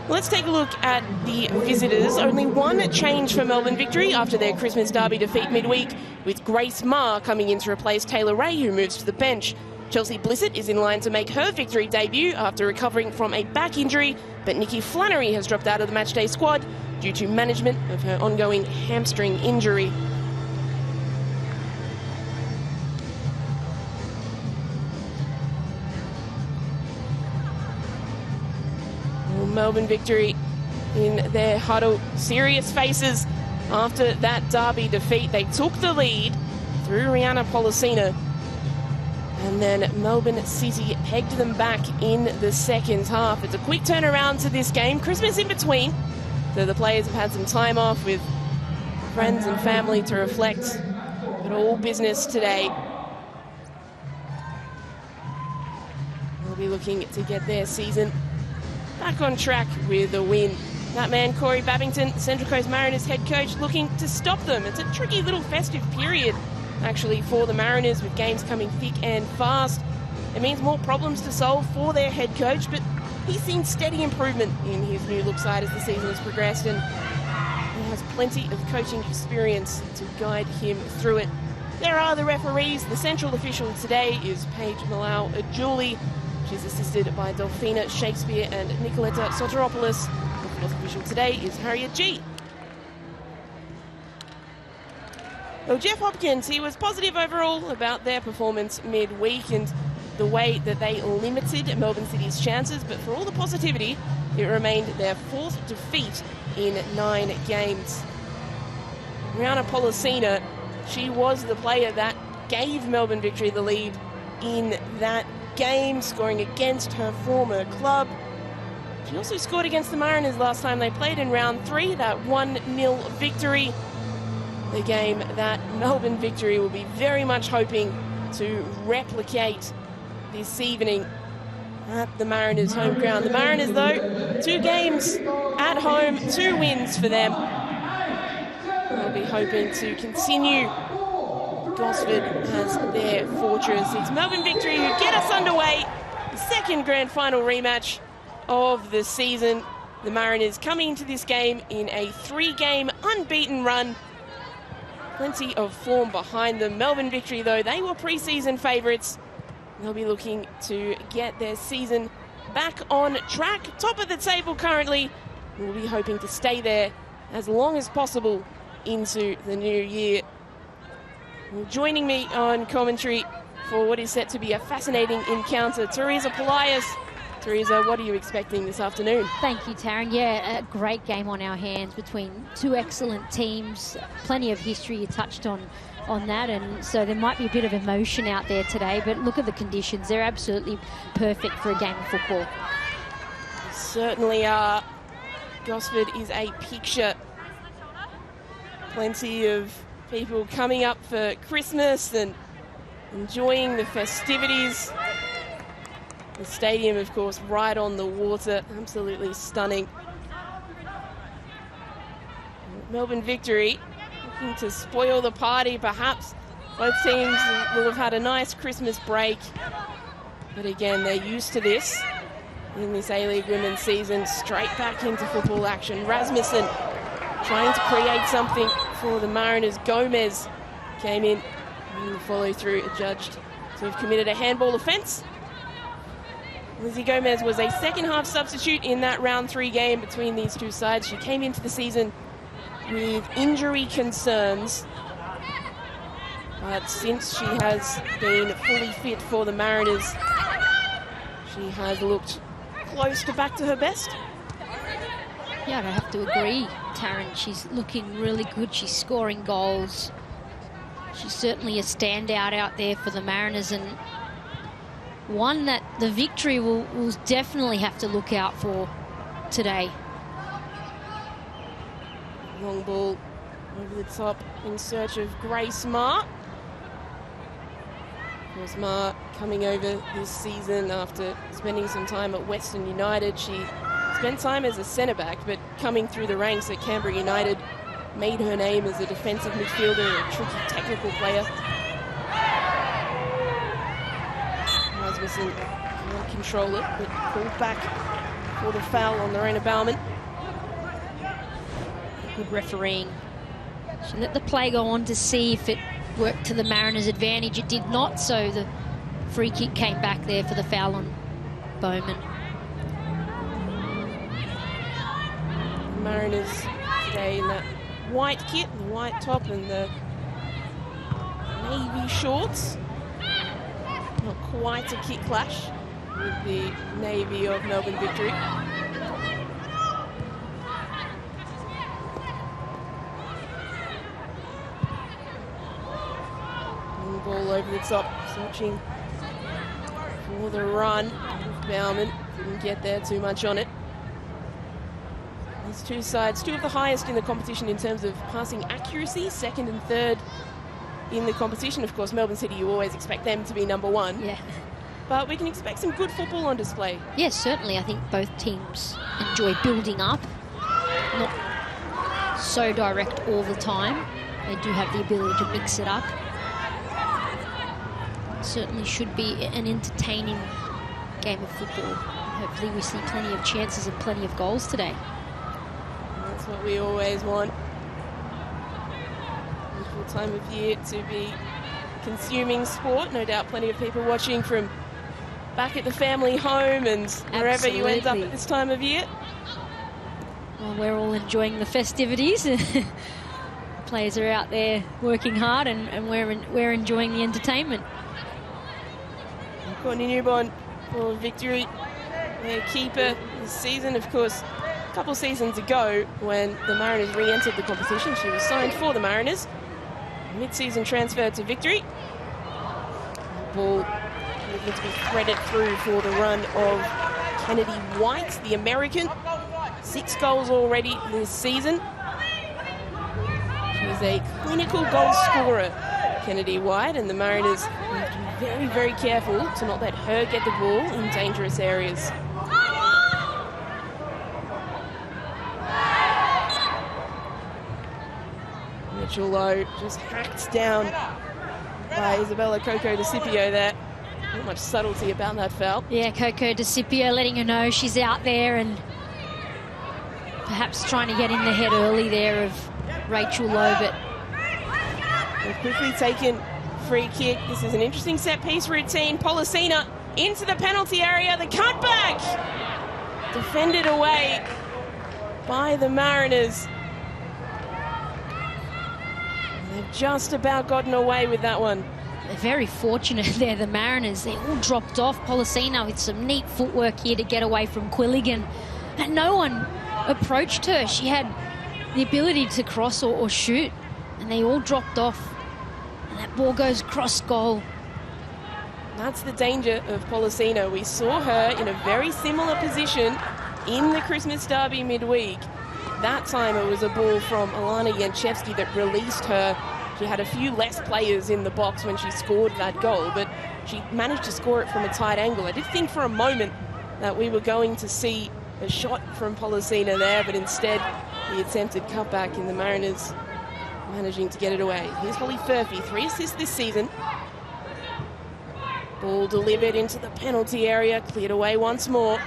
Let's take a look at the visitors. Only one change for Melbourne Victory after their Christmas derby defeat midweek, with Grace Maher coming in to replace Taylor Ray, who moves to the bench. Chelsea Blissett is in line to make her Victory debut after recovering from a back injury, but Nikki Flannery has dropped out of the matchday squad due to management of her ongoing hamstring injury. Melbourne Victory in their huddle, serious faces after that derby defeat. They took the lead through Rihanna Policina, and then Melbourne City pegged them back in the second half. It's a quick turnaround to this game, Christmas in between, so the players have had some time off with friends and family to reflect, but all business today. They'll be looking to get their season back on track with a win. That man, Corey Babington, Central Coast Mariners head coach, looking to stop them. It's a tricky little festive period, actually, for the Mariners, with games coming thick and fast. It means more problems to solve for their head coach, but he's seen steady improvement in his new look side as the season has progressed, and he has plenty of coaching experience to guide him through it. There are the referees. The central official today is Paige Malau-Julie. She's assisted by Delphina Shakespeare and Nicoletta Soteropoulos. The fourth official today is Harriet G. Well, Jeff Hopkins, he was positive overall about their performance midweek and the way that they limited Melbourne City's chances, but for all the positivity, it remained their fourth defeat in 9 games. Rihanna Policina, she was the player that gave Melbourne Victory the lead in that game, scoring against her former club. She also scored against the Mariners last time they played in round 3, that 1-0 victory. The game that Melbourne Victory will be very much hoping to replicate this evening at the Mariners' home ground. The Mariners, though, 2 games at home, 2 wins for them. They'll be hoping to continue Gosford as their fortress. It's Melbourne Victory who get us underway. The second grand final rematch of the season. The Mariners coming into this game in a 3-game unbeaten run. Plenty of form behind them. Melbourne Victory, though, they were pre-season favourites. They'll be looking to get their season back on track. Top of the table currently. We'll be hoping to stay there as long as possible into the new year. Joining me on commentary for what is set to be a fascinating encounter, Teresa Polias. Teresa, what are you expecting this afternoon? Thank you, Taryn. Yeah, a great game on our hands between 2 excellent teams. Plenty of history, you touched on that, and so there might be a bit of emotion out there today, but look at the conditions. They're absolutely perfect for a game of football. Certainly are. Gosford is a picture. Plenty of people coming up for Christmas and enjoying the festivities. The stadium, of course, right on the water. Absolutely stunning. Melbourne Victory looking to spoil the party, perhaps. Both teams will have had a nice Christmas break. But again, they're used to this in this A-League women's season. Straight back into football action. Rasmussen trying to create something for the Mariners. Gomez came in and the follow-through adjudged to have committed a handball offence. Lizzie Gomez was a second-half substitute in that round 3 game between these two sides. She came into the season with injury concerns, but since she has been fully fit for the Mariners, she has looked close to back to her best. Yeah, I'd have to agree, Taryn. She's looking really good. She's scoring goals. She's certainly a standout out there for the Mariners, and one that the Victory will definitely have to look out for today. Long ball over the top in search of Grace Maher. Of course, Maher coming over this season after spending some time at Western United. She spent time as a centre-back, but coming through the ranks at Canberra United made her name as a defensive midfielder, a tricky technical player. Rasmussen can't control it, but pulled back for the foul on Lorena Baumann. Good refereeing. She let the play go on to see if it worked to the Mariners' advantage. It did not, so the free kick came back there for the foul on Bowman. Mariners today in that white kit, the white top and the navy shorts. Not quite a kit clash with the navy of Melbourne Victory. And the ball over the top, searching for the run. Baumann didn't get there too much on it. These two sides, two of the highest in the competition in terms of passing accuracy, second and third in the competition. Of course, Melbourne City, you always expect them to be number one. Yeah. But we can expect some good football on display. Yes, certainly. I think both teams enjoy building up. Not so direct all the time. They do have the ability to mix it up. Certainly should be an entertaining game of football. Hopefully we see plenty of chances and plenty of goals today. That's what we always want. Wonderful time of year to be consuming sport. No doubt plenty of people watching from back at the family home and wherever you end up at this time of year. Well, we're all enjoying the festivities. Players are out there working hard and we're enjoying the entertainment. Courtney Newborn for Victory, their keeper this season. Of course, a couple seasons ago when the Mariners re-entered the competition, she was signed for the Mariners. Mid-season transfer to Victory. The ball looking to be threaded through for the run of Kennedy White, the American. 6 goals already this season. She's a clinical goal scorer, Kennedy White, and the Mariners have to be very, very careful to not let her get the ball in dangerous areas. Mitchell Lowe just hacked down by Isabella Coco de Scipio there. Not much subtlety about that foul. Yeah, Coco de Scipio letting her know she's out there and perhaps trying to get in the head early there of Rachel Lowe, but a quickly taken free kick. This is an interesting set-piece routine. Policina into the penalty area. The cutback! Defended away by the Mariners. They've just about gotten away with that one. They're very fortunate there, the Mariners. They all dropped off. Policina with some neat footwork here to get away from Quilligan. And no one approached her. She had the ability to cross or shoot. And they all dropped off. And that ball goes cross goal. That's the danger of Policina. We saw her in a very similar position in the Christmas Derby midweek. That time it was a ball from Alana Janchevsky that released her. She had a few less players in the box when she scored that goal, but she managed to score it from a tight angle. I did think for a moment that we were going to see a shot from Policina there, but instead the attempted cutback in the Mariners managing to get it away. Here's Holly Furphy, 3 assists this season. Ball delivered into the penalty area, cleared away once more.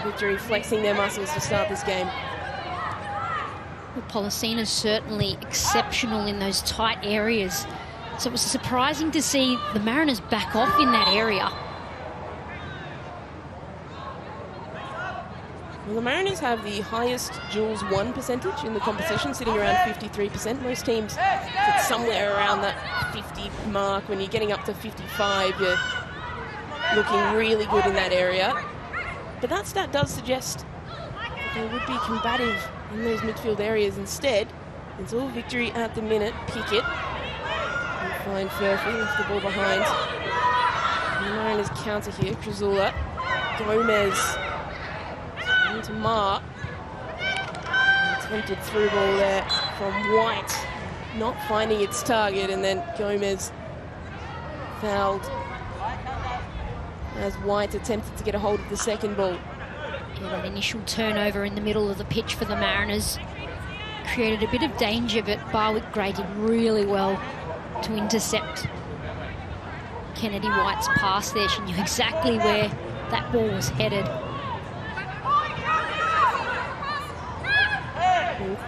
Victory flexing their muscles to start this game. Well, Policina's certainly exceptional in those tight areas. So it was surprising to see the Mariners back off in that area. Well, the Mariners have the highest duels won percentage in the competition, sitting around 53%. Most teams sit somewhere around that 50 mark. When you're getting up to 55, you're looking really good in that area. But that stat does suggest that they would be combative in those midfield areas. Instead, it's all Victory at the minute. Pickett will find Furphy, left the ball behind. The Mariners counter here. Trezula, Gomez into Marr. Attempted through ball there from White, not finding its target, and then Gomez fouled as White attempted to get a hold of the second ball. Yeah, that initial turnover in the middle of the pitch for the Mariners created a bit of danger, but Barwick Gray did really well to intercept Kennedy White's pass there. She knew exactly where that ball was headed.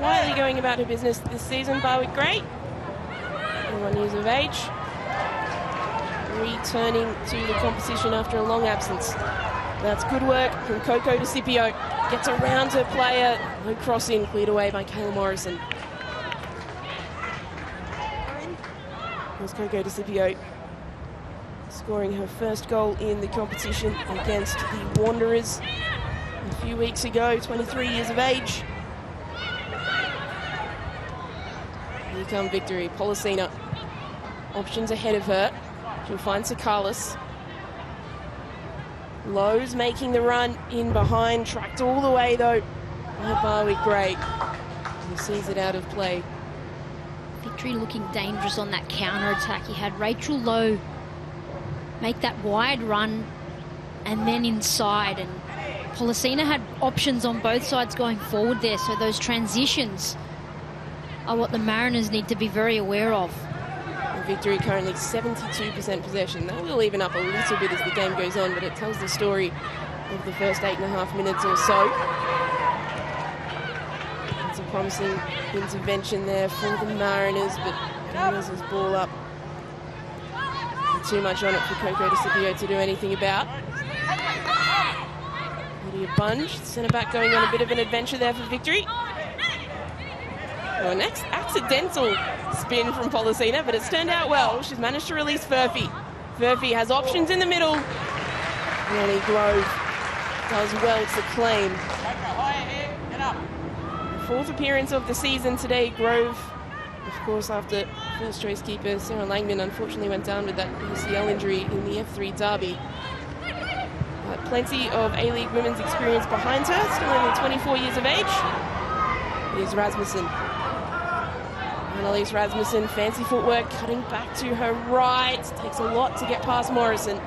quietly going about her business this season. Barwick Gray, 21 years of age, returning to the competition after a long absence. That's good work from Coco DeCipio. Gets around her player. No crossing, cleared away by Kayla Morrison. Here's Coco DeCipio scoring her first goal in the competition against the Wanderers a few weeks ago, 23 years of age. Here come Victory. Policina. Options ahead of her. She'll find Sakalis. Lowe's making the run in behind. Tracked all the way, though, by Barwick Gray. He sees it out of play. Victory looking dangerous on that counter-attack. He had Rachel Lowe make that wide run and then inside. And Policina had options on both sides going forward there. So those transitions are what the Mariners need to be very aware of. Victory currently 72% possession. That will even up a little bit as the game goes on, but it tells the story of the first 8.5 minutes or so. It's a promising intervention there for the Mariners, but Gomez has ball up. Too much on it for Coco DeCipio to do anything about. Lydia Bunge, centre-back, going on a bit of an adventure there for Victory. Well, next accidental spin from Policina, but it's turned out well. She's managed to release Furphy. Furphy has options in the middle. Ronnie Grove does well to claim. Fourth appearance of the season today. Grove, of course, after first choice keeper Sarah Langman unfortunately went down with that ACL injury in the F3 derby. But plenty of A-League women's experience behind her, still only 24 years of age. Here's Rasmussen. Annalise Rasmussen, fancy footwork, cutting back to her right. Takes a lot to get past Morrison.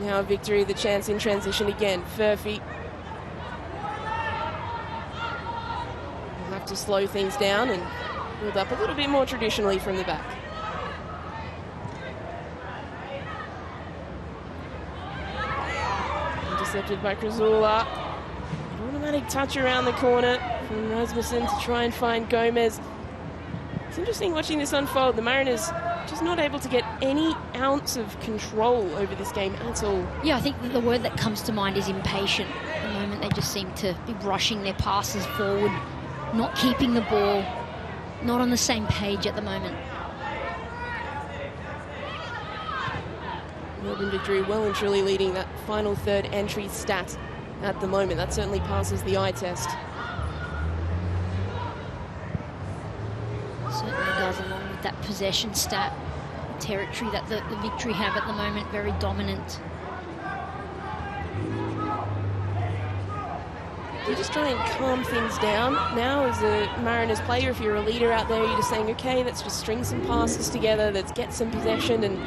Now Victory, the chance in transition again. Furphy. We'll have to slow things down and build up a little bit more traditionally from the back. Intercepted by Krasula. Automatic touch around the corner from Rasmussen to try and find Gomez. It's interesting watching this unfold. The Mariners just not able to get any ounce of control over this game at all. Yeah, I think the word that comes to mind is impatient. At the moment, they just seem to be rushing their passes forward, not keeping the ball, not on the same page at the moment. Melbourne Victory well and truly leading that final third entry stat at the moment. That certainly passes the eye test. Certainly does, along with that possession stat. The territory that the Victory have at the moment, very dominant. You just try and calm things down. Now as a Mariners player, if you're a leader out there, you're just saying, okay, let's just string some passes together, let's get some possession and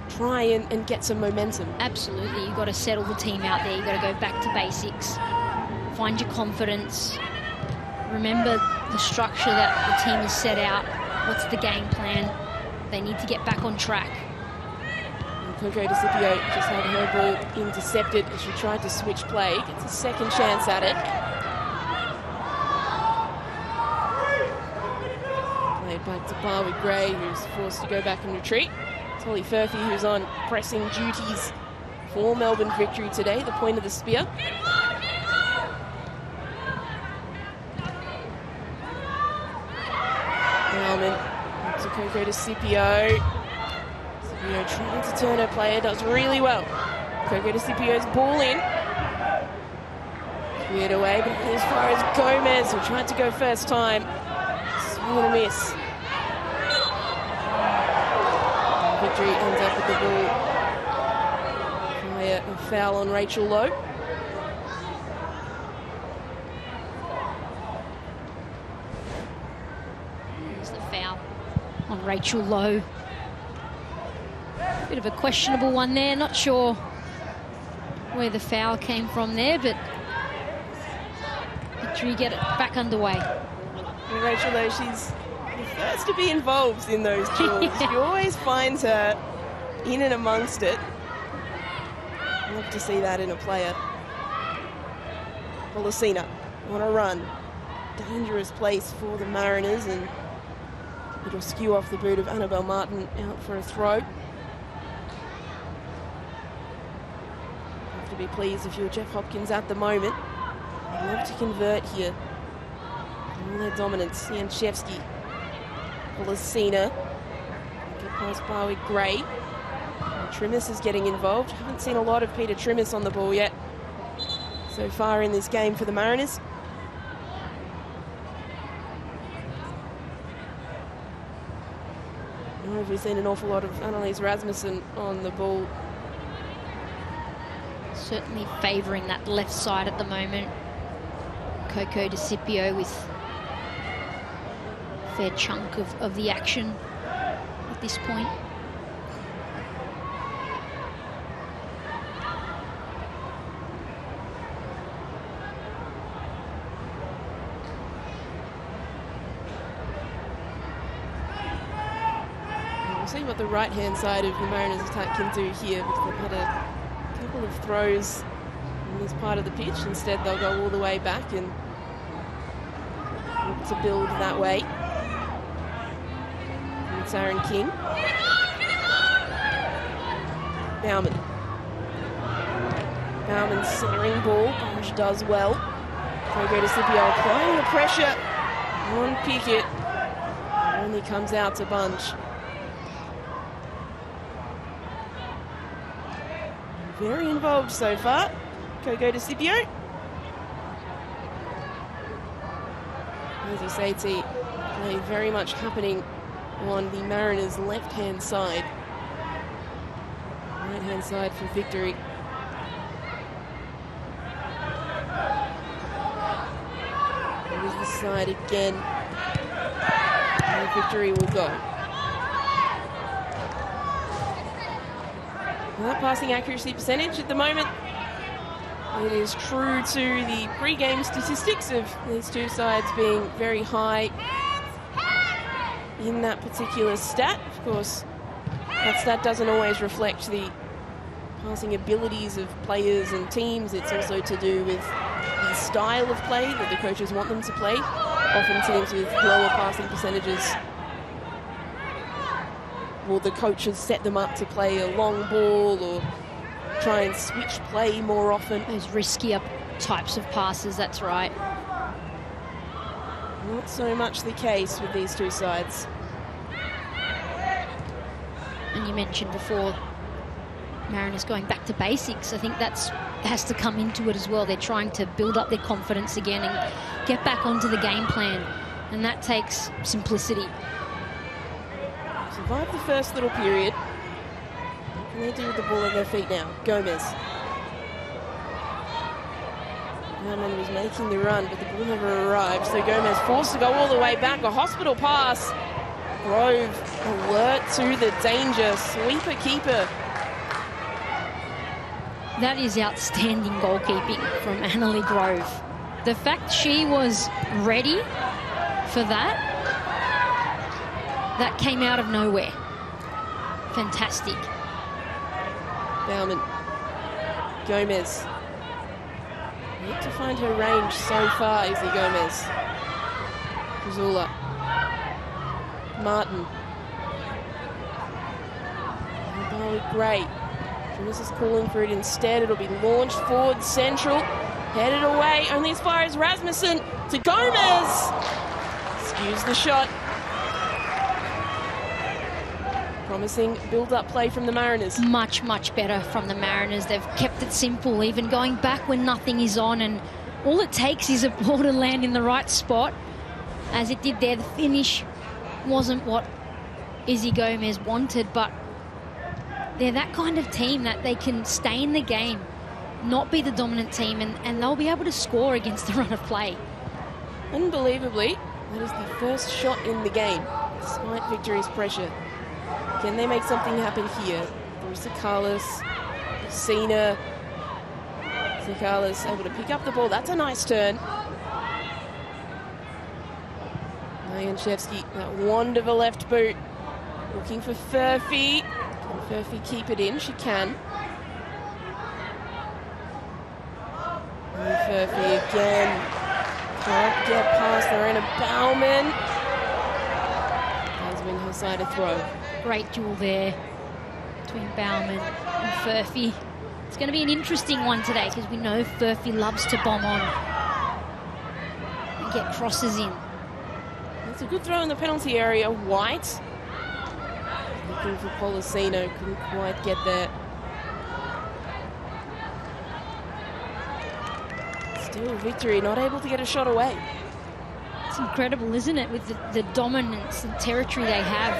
try and get some momentum. Absolutely, you've got to settle the team out there. You've got to go back to basics, find your confidence, remember the structure that the team has set out. What's the game plan? They need to get back on track. And Coco DeCipio just had her ball intercepted as she tried to switch play. Gets a second chance at it. Played back to Barwick Gray, who's forced to go back and retreat. Holly Furphy, who's on pressing duties for Melbourne Victory today, the point of the spear. Bauman to Coco DeCipio. DeCipio trying to turn her player, does really well. Coco DeCipio's ball in. Cleared away, but as far as Gomez, who tried to go first time. Swing and a miss. Victory ends up with the ball via a foul on Rachel Lowe. Here's the foul on Rachel Lowe. Bit of a questionable one there. Not sure where the foul came from there, but Victory get it back underway. And Rachel Lowe, she's the first to be involved in those duels. She always finds her in and amongst it. Love to see that in a player. Polisina on a run. Dangerous place for the Mariners, and it'll skew off the boot of Annabelle Martin out for a throw. Have to be pleased if you're Jeff Hopkins at the moment. They'd love to convert here. All their dominance. Janchevsky, Polisina. Get past Barwick-Gray. Trimmis is getting involved. Haven't seen a lot of Peter Trimmis on the ball yet so far in this game for the Mariners. We've seen an awful lot of Annalise Rasmussen on the ball. Certainly favouring that left side at the moment. Coco DeCipio with a fair chunk of the action at this point. See what the right-hand side of the Mariners attack can do here, because they've had a couple of throws in this part of the pitch. Instead, they'll go all the way back and look to build that way. It's Aaron King. Bauman. Bauman's centering ball. Bunch does well. Coco DeCipio applying the pressure on Pickett. Only comes out to Bunch. Very involved so far, Coco DeCipio. As you say, T, play very much happening on the Mariners' left-hand side. Right-hand side for Victory. Here's the side again. And Victory will go. That passing accuracy percentage at the moment, it is true to the pre-game statistics of these two sides being very high in that particular stat. Of course, that stat doesn't always reflect the passing abilities of players and teams. It's also to do with the style of play that the coaches want them to play. Often teams with lower passing percentages, well, the coaches set them up to play a long ball or try and switch play more often. Those riskier types of passes, that's right. Not so much the case with these two sides. And you mentioned before, Mariners going back to basics. I think that has to come into it as well. They're trying to build up their confidence again and get back onto the game plan. And that takes simplicity. Survived the first little period. What can they do with the ball at their feet now? Gomez. Herman was making the run, but the ball never arrived. So Gomez forced to go all the way back. A hospital pass. Grove alert to the danger. Sweeper keeper. That is outstanding goalkeeping from Annalie Grove. The fact she was ready for that came out of nowhere. Fantastic. Bauman. Gomez. Need to find her range so far, Izzy Gomez. Kazula. Martin. Great. This is calling for it instead. It'll be launched forward central. Headed away only as far as Rasmussen to Gomez. Skews the shot. Promising build-up play from the Mariners. Much, much better from the Mariners. They've kept it simple, even going back when nothing is on. And all it takes is a ball to land in the right spot, as it did there. The finish wasn't what Izzy Gomez wanted, but they're that kind of team that they can stay in the game, not be the dominant team, and they'll be able to score against the run of play. Unbelievably, that is the first shot in the game, despite Victory's pressure. Can they make something happen here? Sakalis, Cena. Sakalis able to pick up the ball. That's a nice turn. Janchevsky, that wand of a left boot. Looking for Furphy. Can Furphy keep it in? She can. Furphy again. Can't get past Lorena Bauman. Does win her side a throw. Great duel there between Bauman and Furphy. It's going to be an interesting one today because we know Furphy loves to bomb on and get crosses in. It's a good throw in the penalty area. White looking for Policino, couldn't quite get there. Still Victory, not able to get a shot away. It's incredible, isn't it, with the dominance and territory they have.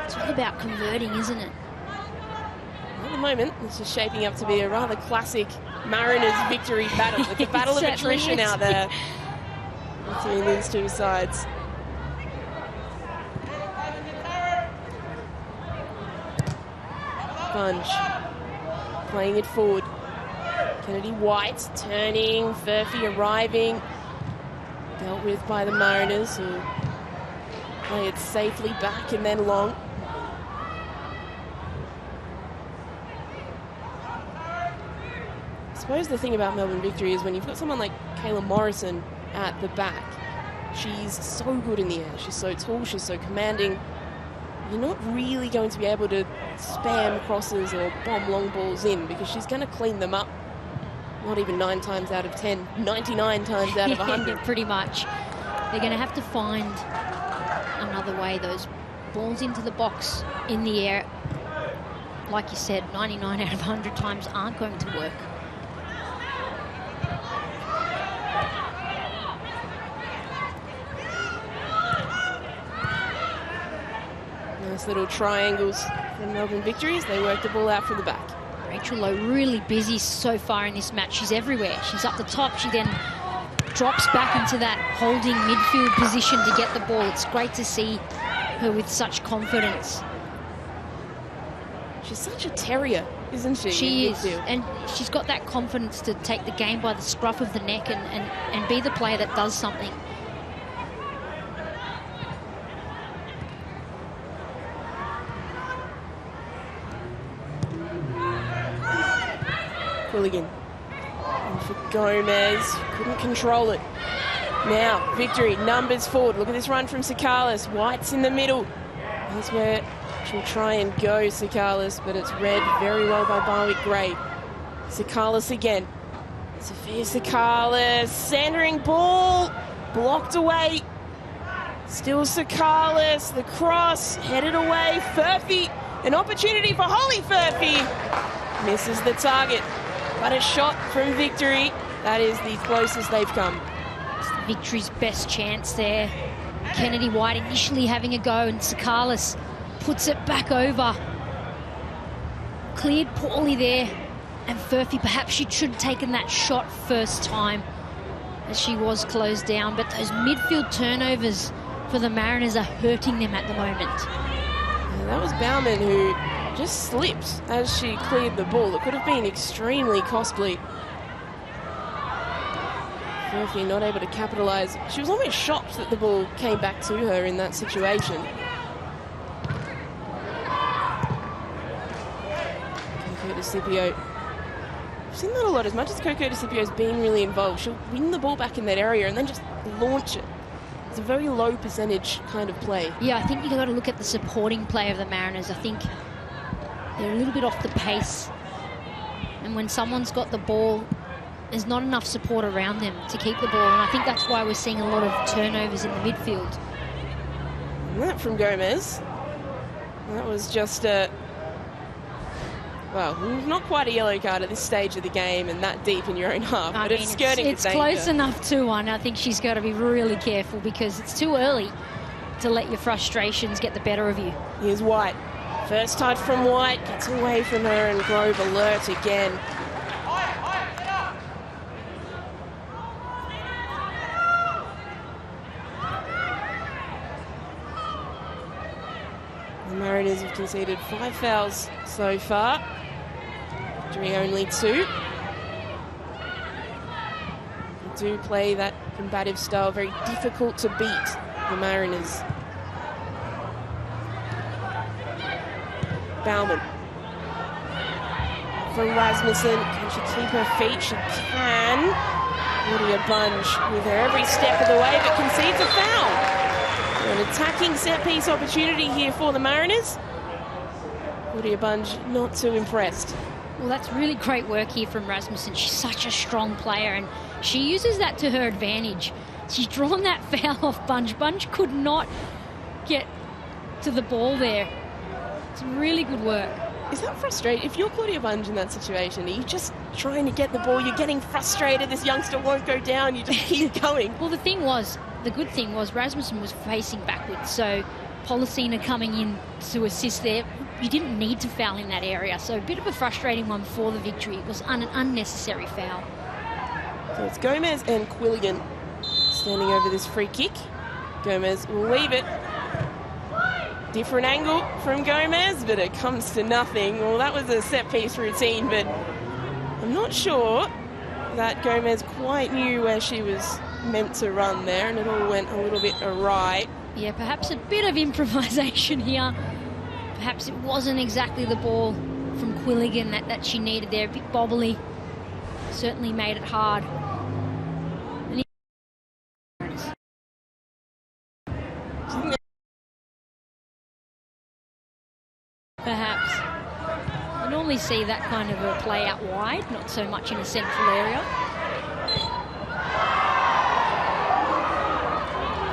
It's all about converting, isn't it? At the moment, this is shaping up to be a rather classic Mariners Victory battle. It's a battle of attrition out there between these two sides. Bunch playing it forward. Kennedy White turning, Furphy arriving. Dealt with by the Mariners, who play it safely back and then long. I suppose the thing about Melbourne Victory is when you've got someone like Kayla Morrison at the back, she's so good in the air. She's so tall, she's so commanding. You're not really going to be able to spam crosses or bomb long balls in because she's going to clean them up. Not even 9 times out of 10, 99 times out of 100. Pretty much. They're going to have to find another way. Those balls into the box in the air, like you said, 99 out of 100 times aren't going to work. Nice little triangles from Melbourne Victories. They work the ball out from the back. Rachel Lowe really busy so far in this match. She's everywhere. She's up the top. She then drops back into that holding midfield position to get the ball. It's great to see her with such confidence. She's such a terrier, isn't she? She is. And she's got that confidence to take the game by the scruff of the neck and be the player that does something. Quilligan. And for Gomez, couldn't control it. Now, Victory, numbers forward. Look at this run from Sakalis. White's in the middle. That's where she'll try and go, Sakalis, but it's read very well by Barwick-Gray. Sakalis again. Sophia Sakalis, centering ball, blocked away. Still Sakalis, the cross, headed away. Furphy, an opportunity for Holly Furphy. Misses the target. But a shot from Victory. That is the closest they've come. It's Victory's best chance there. Kennedy White initially having a go, and Sakalis puts it back over. Cleared poorly there. And Furphy, perhaps she should have taken that shot first time as she was closed down. But those midfield turnovers for the Mariners are hurting them at the moment. Yeah, that was Bauman who just slipped as she cleared the ball. It could have been extremely costly. Furphy not able to capitalise. She was almost shocked that the ball came back to her in that situation. Coco DeCipio. I've seen that a lot. As much as Coco DeCipio's been really involved, she'll win the ball back in that area and then just launch it. It's a very low percentage kind of play. Yeah, I think you've got to look at the supporting play of the Mariners. I think they're a little bit off the pace. And when someone's got the ball, there's not enough support around them to keep the ball. And I think that's why we're seeing a lot of turnovers in the midfield. And that from Gomez. That was just a... Well, not quite a yellow card at this stage of the game and that deep in your own half. But it's skirting the danger. It's close enough to one. I think she's got to be really careful because it's too early to let your frustrations get the better of you. Here's White. First touch from White, gets away from her, and Grove alert again. The Mariners have conceded 5 fouls so far. Victory only 2. They do play that combative style, very difficult to beat, the Mariners. Bauman. from Rasmussen. Can she keep her feet? She can. Claudia Bunge with her every step of the way, but concedes a foul. An attacking set-piece opportunity here for the Mariners. Claudia Bunge not too impressed. Well, that's really great work here from Rasmussen. She's such a strong player, and she uses that to her advantage. She's drawn that foul off Bunge. Bunge could not get to the ball there. It's really good work. Is that frustrating? If you're Claudia Bunge in that situation, are you just trying to get the ball? You're getting frustrated. This youngster won't go down. You just keep going. Well, the good thing was Rasmussen was facing backwards, so Policina coming in to assist there. You didn't need to foul in that area, so a bit of a frustrating one for the victory. It was an unnecessary foul. So it's Gomez and Quilligan standing over this free kick. Gomez will leave it. Different angle from Gomez, but it comes to nothing. Well, that was a set-piece routine, but I'm not sure that Gomez quite knew where she was meant to run there, and it all went a little bit awry. Yeah, perhaps a bit of improvisation here. Perhaps it wasn't exactly the ball from Quilligan that she needed there. A bit bobbly. Certainly made it hard. Perhaps. You normally see that kind of a play out wide, not so much in a central area.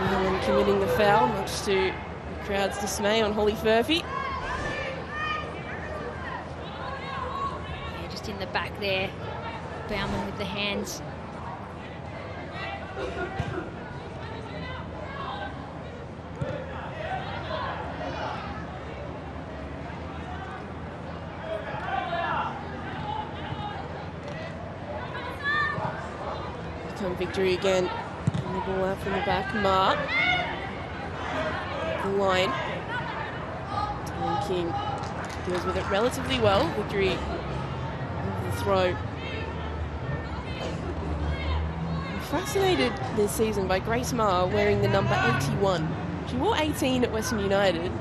And committing the foul, much to the crowd's dismay on Holly Furphy. Yeah, just in the back there. Bauman with the hands. Victory again. And the ball out from the back. Mark. The line. And King deals with it relatively well. Victory of the throw. I'm fascinated this season by Grace Maher wearing the number 81. She wore 18 at Western United.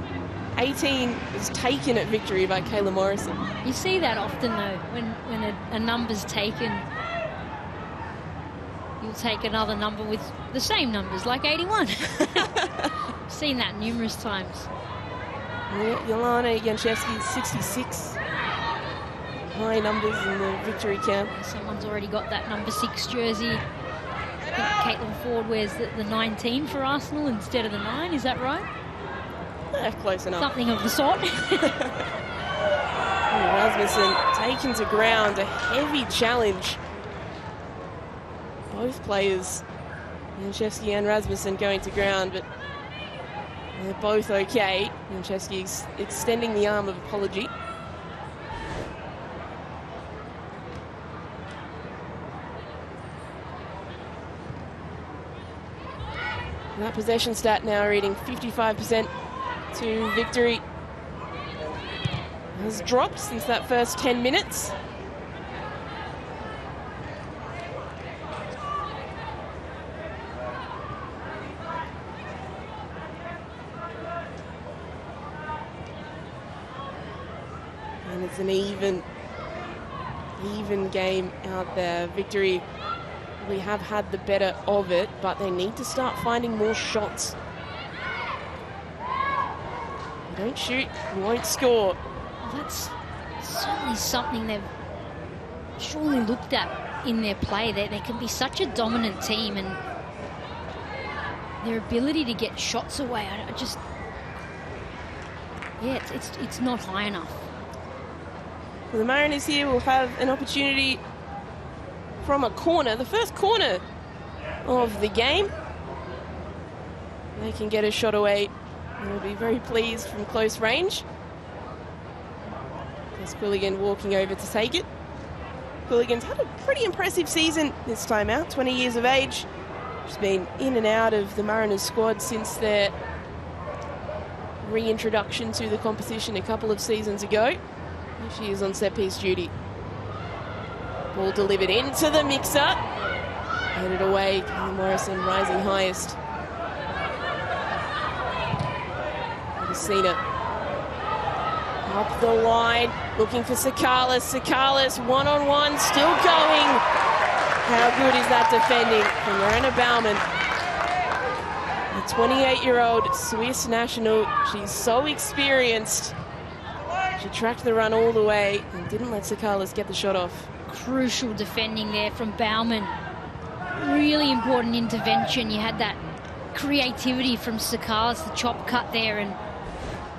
18 was taken at Victory by Kayla Morrison. You see that often though, when a number's taken. You'll take another number with the same numbers, like 81. Seen that numerous times. Yolana Janchevsky's 66. High numbers in the Victory camp. Someone's already got that number 6 jersey. I think Caitlin Ford wears the 19 for Arsenal instead of the 9, is that right? Close enough. Something of the sort. Rasmussen taken to ground, a heavy challenge. Both players, Janchevsky and Rasmussen, going to ground, but they're both okay. Janchevsky extending the arm of apology. That possession stat now reading 55% to Victory. Has dropped since that first 10 minutes. And it's an even game out there. Victory, we have had the better of it, but they need to start finding more shots. You don't shoot, you won't score. Well, that's certainly something they've surely looked at in their play. They can be such a dominant team, and their ability to get shots away, it's not high enough. Well, the Mariners here will have an opportunity from a corner, the first corner of the game. They can get a shot away. They'll be very pleased from close range. There's Quilligan walking over to take it. Quilligan's had a pretty impressive season this time out, 20 years of age. She's been in and out of the Mariners squad since their reintroduction to the competition a couple of seasons ago. She is on set-piece duty. Ball delivered into the mixer. Headed away, Kayla Morrison rising highest. Messina up the line. Looking for Sakalis. Sakalis, one-on-one, still going. How good is that defending from Miranda Baumann? The 28-year-old Swiss national. She's so experienced. She tracked the run all the way and didn't let Sakalis get the shot off. Crucial defending there from Baumann. Really important intervention. You had that creativity from Sakalis, the chop cut there, and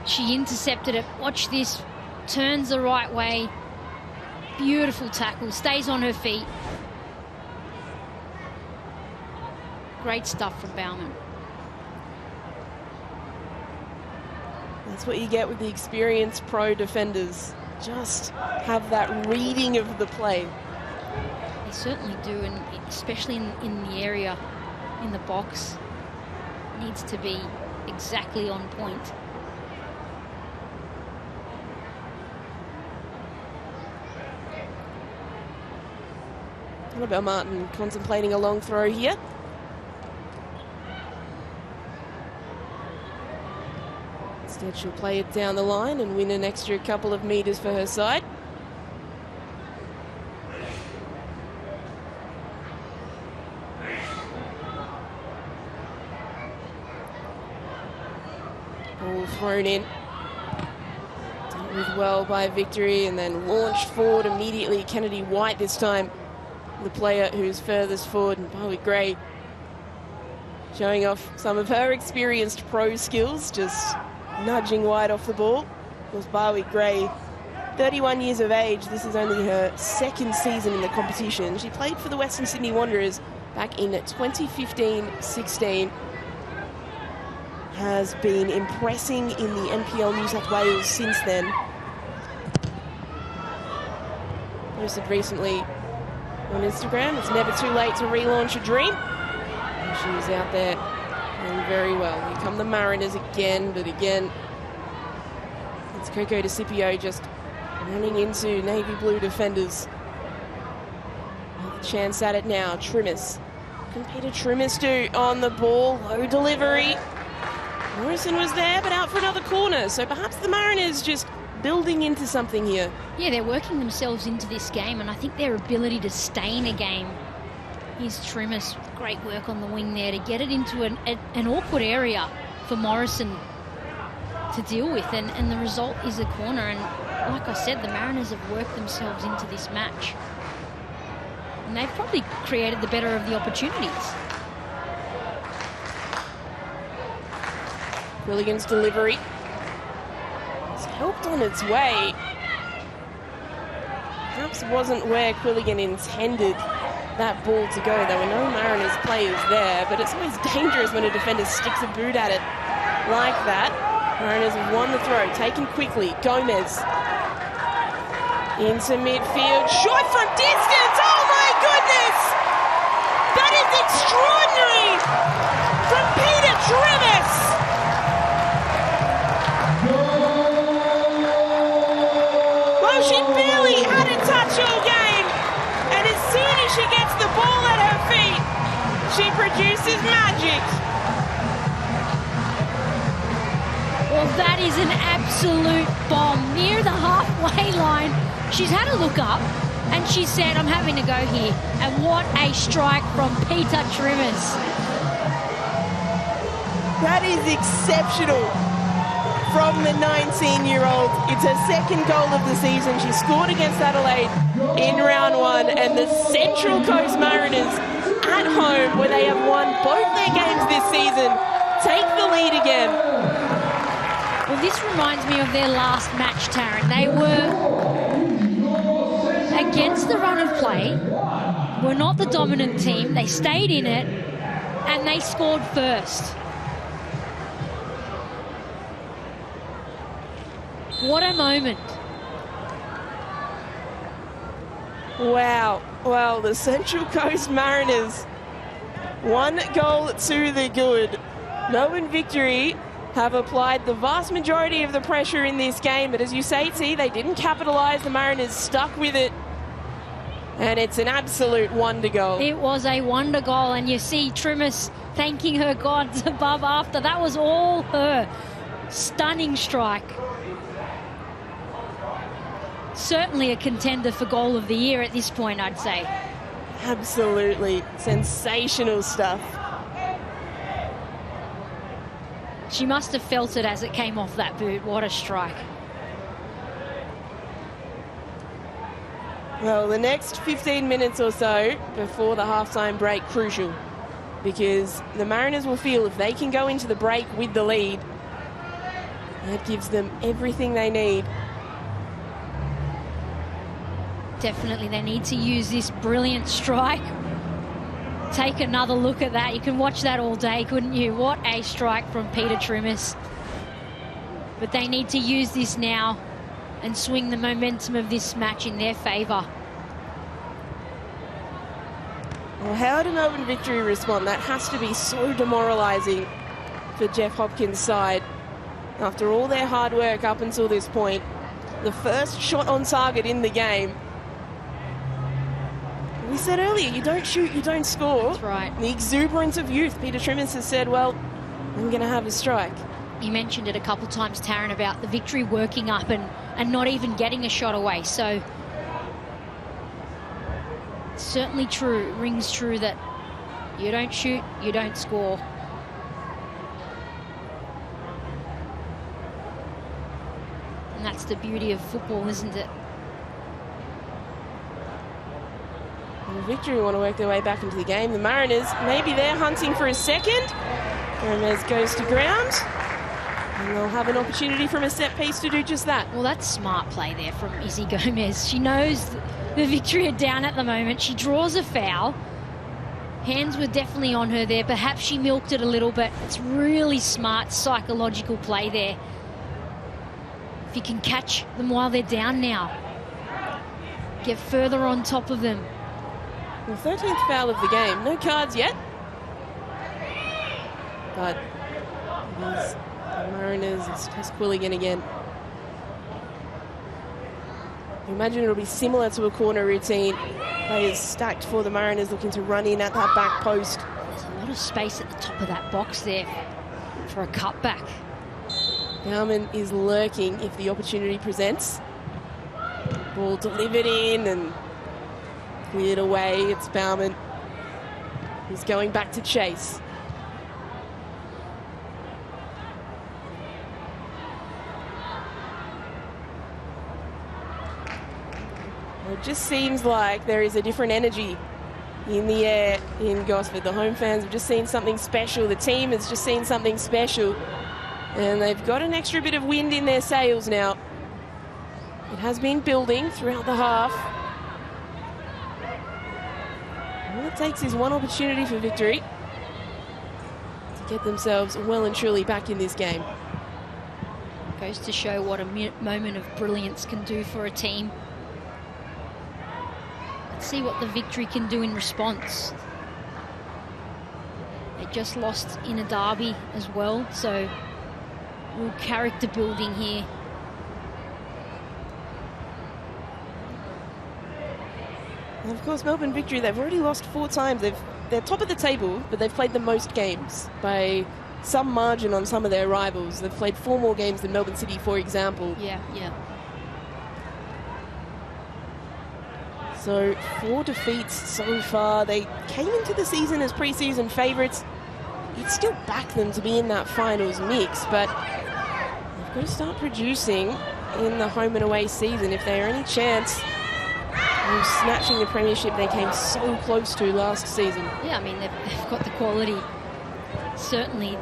she intercepted it. Watch this. Turns the right way. Beautiful tackle. Stays on her feet. Great stuff from Baumann. That's what you get with the experienced pro defenders. Just have that reading of the play. They certainly do, and especially in the area, in the box, needs to be exactly on point. Annabelle Martin contemplating a long throw here. Instead, she'll play it down the line and win an extra couple of metres for her side. Ball thrown in. Dealt with well by Victory and then launched forward immediately. Kennedy White this time, the player who's furthest forward, and Bowie Gray showing off some of her experienced pro skills, just nudging White off the ball. Of course, Bowie Gray, 31 years of age. This is only her second season in the competition. She played for the Western Sydney Wanderers back in 2015-16. Has been impressing in the NPL New South Wales since then. Posted recently on Instagram, it's never too late to relaunch a dream. And she's out there playing very well. Here come the Mariners again, but again, it's Coco DeCipio just running into navy blue defenders. Chance at it now, Trimmis. Can Peter Trimmis do on the ball? Low delivery. Morrison was there, but out for another corner. So perhaps the Mariners just building into something here. Yeah, they're working themselves into this game, and I think their ability to stay in a game. Here's Trimmis, great work on the wing there to get it into an awkward area for Morrison to deal with, and the result is a corner. And like I said, the Mariners have worked themselves into this match, and they've probably created the better of the opportunities. Quilligan's delivery. It's helped on its way. Perhaps wasn't where Quilligan intended that ball to go. There were no Mariners players there, but it's always dangerous when a defender sticks a boot at it like that. Mariners have won the throw, taken quickly. Gomez into midfield, shot from distance. Oh my goodness! That is extraordinary from Peter Trimmis. She barely had a touch all game, and as soon as she gets the ball at her feet, she produces magic. Well, that is an absolute bomb. Near the halfway line, she's had a look up, and she said, I'm having to go here. And what a strike from Peter Trimmis. That is exceptional. From the 19-year-old. It's her second goal of the season. She scored against Adelaide in round one, and the Central Coast Mariners at home, where they have won both their games this season, take the lead again. Well, this reminds me of their last match, Taryn. They were against the run of play, were not the dominant team. They stayed in it, and they scored first. What a moment. Wow. Well, the Central Coast Mariners, one goal to the good. Melbourne Victory have applied the vast majority of the pressure in this game, but as you say, T, they didn't capitalise. The Mariners stuck with it, and it's an absolute wonder goal. It was a wonder goal, and you see Trimmis thanking her gods above after. That was all her. Stunning strike. certainly a contender for goal of the year at this point, I'd say. Absolutely sensational stuff. She must have felt it as it came off that boot. What a strike. Well, the next 15 minutes or so before the halftime break, crucial, because the Mariners will feel if they can go into the break with the lead, that gives them everything they need. Definitely, they need to use this brilliant strike. Take another look at that. You can watch that all day, couldn't you? What a strike from Peter Trimmis. But they need to use this now and swing the momentum of this match in their favour. Well, how did Melbourne Victory respond? That has to be so demoralising for Jeff Hopkins' side. After all their hard work up until this point, the first shot on target in the game. We said earlier, you don't shoot, you don't score. That's right. The exuberance of youth. Peter Trimmis has said, well, I'm going to have a strike. You mentioned it a couple times, Taryn, about the Victory working up and not even getting a shot away. So, it's certainly true, it rings true that you don't shoot, you don't score. And that's the beauty of football, isn't it? Victory want to work their way back into the game. The Mariners, maybe they're hunting for a second. Gomez goes to ground. And they'll have an opportunity from a set piece to do just that. Well, that's smart play there from Izzy Gomez. She knows the Victory are down at the moment. She draws a foul. Hands were definitely on her there. Perhaps she milked it a little, but it's really smart psychological play there. If you can catch them while they're down now, get further on top of them. The 13th foul of the game. No cards yet. But it is the Mariners. It's just Quilligan again. I imagine it'll be similar to a corner routine. Players stacked for the Mariners looking to run in at that back post. There's a lot of space at the top of that box there for a cutback. Bauman is lurking if the opportunity presents. Ball delivered in and cleared away. It's Bauman. He's going back to chase. It just seems like there is a different energy in the air in Gosford. The home fans have just seen something special. The team has just seen something special. And they've got an extra bit of wind in their sails now. It has been building throughout the half. All it takes is one opportunity for Victory to get themselves well and truly back in this game. Goes to show what a moment of brilliance can do for a team. Let's see what the Victory can do in response. They just lost in a derby as well, so real character building here. And of course, Melbourne Victory, they've already lost 4 times. They're top of the table, but they've played the most games by some margin on some of their rivals. They've played 4 more games than Melbourne City, for example. Yeah. So 4 defeats so far. They came into the season as pre-season favourites. You'd still back them to be in that finals mix, but they've got to start producing in the home and away season if they are any chance of snatching the premiership they came so close to last season. Yeah, I mean, they've got the quality. Certainly,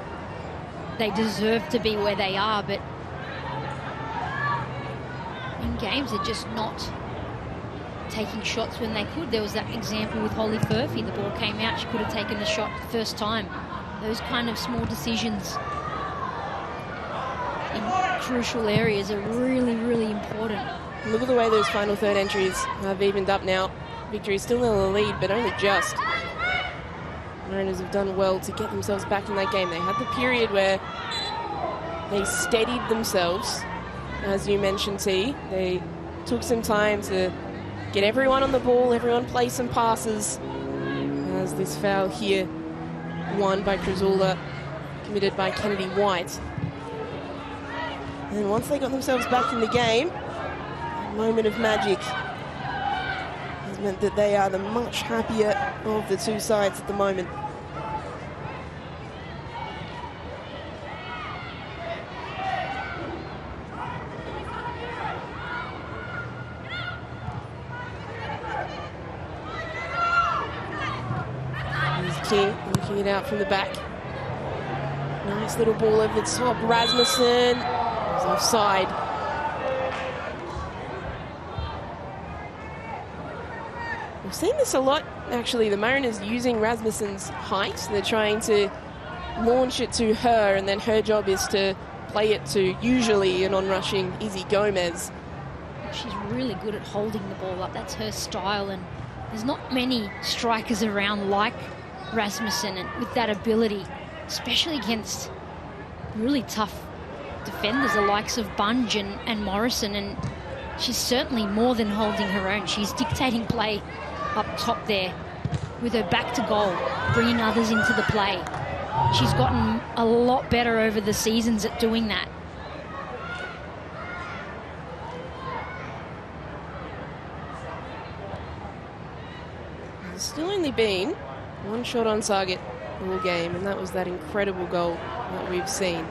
they deserve to be where they are, but in games they're just not taking shots when they could. There was that example with Holly Furphy. The ball came out, she could have taken the shot the first time. Those kind of small decisions in crucial areas are really, really important. Look at the way those final third entries have evened up now. Victory still in the lead, but only just. Mariners have done well to get themselves back in that game. They had the period where they steadied themselves, as you mentioned, T. They took some time to get everyone on the ball, everyone play some passes. As this foul here, won by Crizula, committed by Kennedy White. And once they got themselves back in the game, moment of magic has meant that they are the much happier of the two sides at the moment. Here's King looking it out from the back. Nice little ball over the top. Rasmussen is offside. We've seen this a lot, actually. The Mariners using Rasmussen's height. They're trying to launch it to her, and then her job is to play it to usually an on-rushing Izzy Gomez. She's really good at holding the ball up. That's her style, and there's not many strikers around like Rasmussen and with that ability, especially against really tough defenders, the likes of Bunge and Morrison, and she's certainly more than holding her own. She's dictating play up top there with her back to goal, bringing others into the play. She's gotten a lot better over the seasons at doing that. There's still only been one shot on target all game, and that was that incredible goal that we've seen.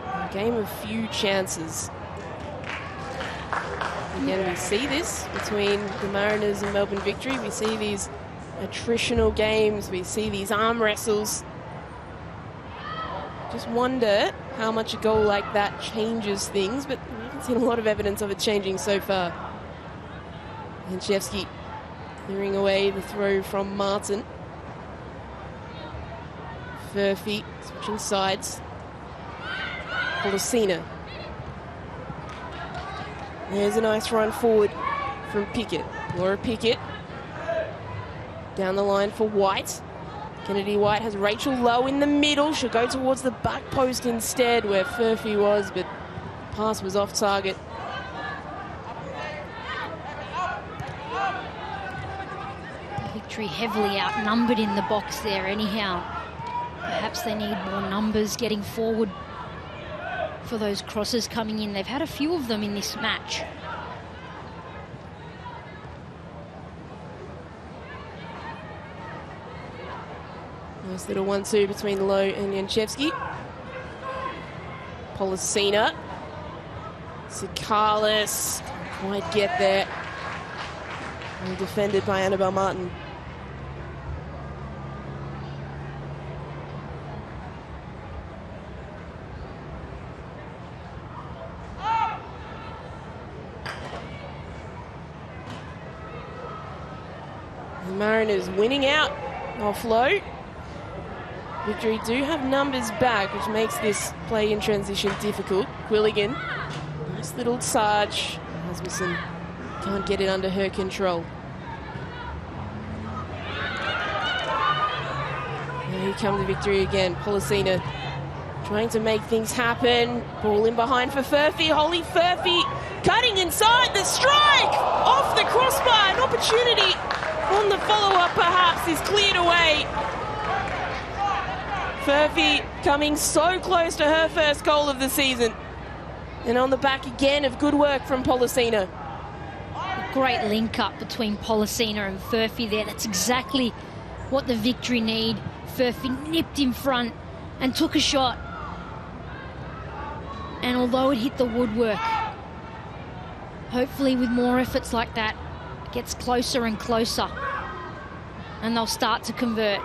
A game of few chances. Again, we see this between the Mariners and Melbourne Victory. We see these attritional games. We see these arm wrestles. Just wonder how much a goal like that changes things, but we haven't seen a lot of evidence of it changing so far. And Shevsky clearing away the throw from Martin. Furphy switching sides. Polisina. There's a nice run forward from Pickett. Laura Pickett. Down the line for White. Kennedy White has Rachel Lowe in the middle. She'll go towards the back post instead where Furphy was, but the pass was off target. Victory heavily outnumbered in the box there anyhow. Perhaps they need more numbers getting forward for those crosses coming in. They've had a few of them in this match. Nice little 1-2 between Lowe and Janchevsky. Polisina. Sikalis can't quite get there. And defended by Annabelle Martin. The Mariners winning out off Lowe. Victory do have numbers back, which makes this play in transition difficult. Quilligan, nice little Sarge. Rasmussen can't get it under her control. Now here comes the Victory again. Polisina trying to make things happen. Ball in behind for Furphy. Holly Furphy cutting inside. The strike off the crossbar. An opportunity on the follow-up perhaps is cleared away. Furphy coming so close to her first goal of the season. And on the back again of good work from Polisina. A great link up between Polisina and Furphy there. That's exactly what the Victory need. Furphy nipped in front and took a shot. And although it hit the woodwork, hopefully with more efforts like that, it gets closer and closer. And they'll start to convert.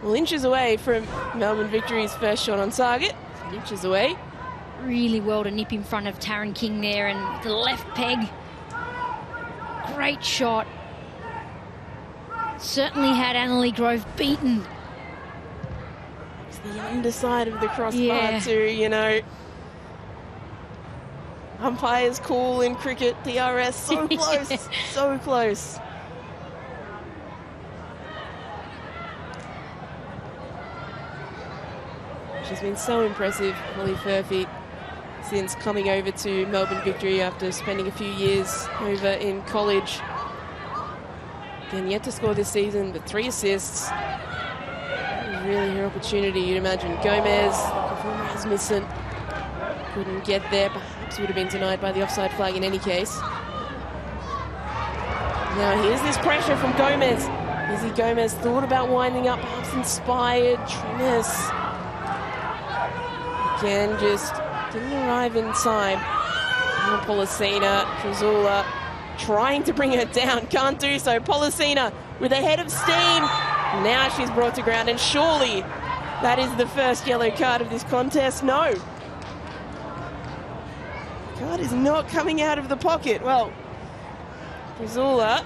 Well, inches away from Melbourne Victory's first shot on target. Inches away. Really well to nip in front of Taryn King there, and the left peg. Great shot. Certainly had Annalie Grove beaten. It's the underside of the crossbar too, you know. Umpires call in cricket, DRS, so close, so close. She's been so impressive, Holly Furphy, since coming over to Melbourne Victory after spending a few years over in college. Again, yet to score this season, but 3 assists. Really her opportunity, you'd imagine. Gomez looking for Rasmussen. Couldn't get there. Perhaps perhaps would have been denied by the offside flag in any case. Now here's this pressure from Gomez. Izzy Gomez thought about winding up, perhaps inspired. Trimmers again just didn't arrive in time. Pollicina, Trezula trying to bring her down, can't do so. Pollicina with a head of steam. Now she's brought to ground, and surely that is the first yellow card of this contest. No. Card is not coming out of the pocket. Well, Trezula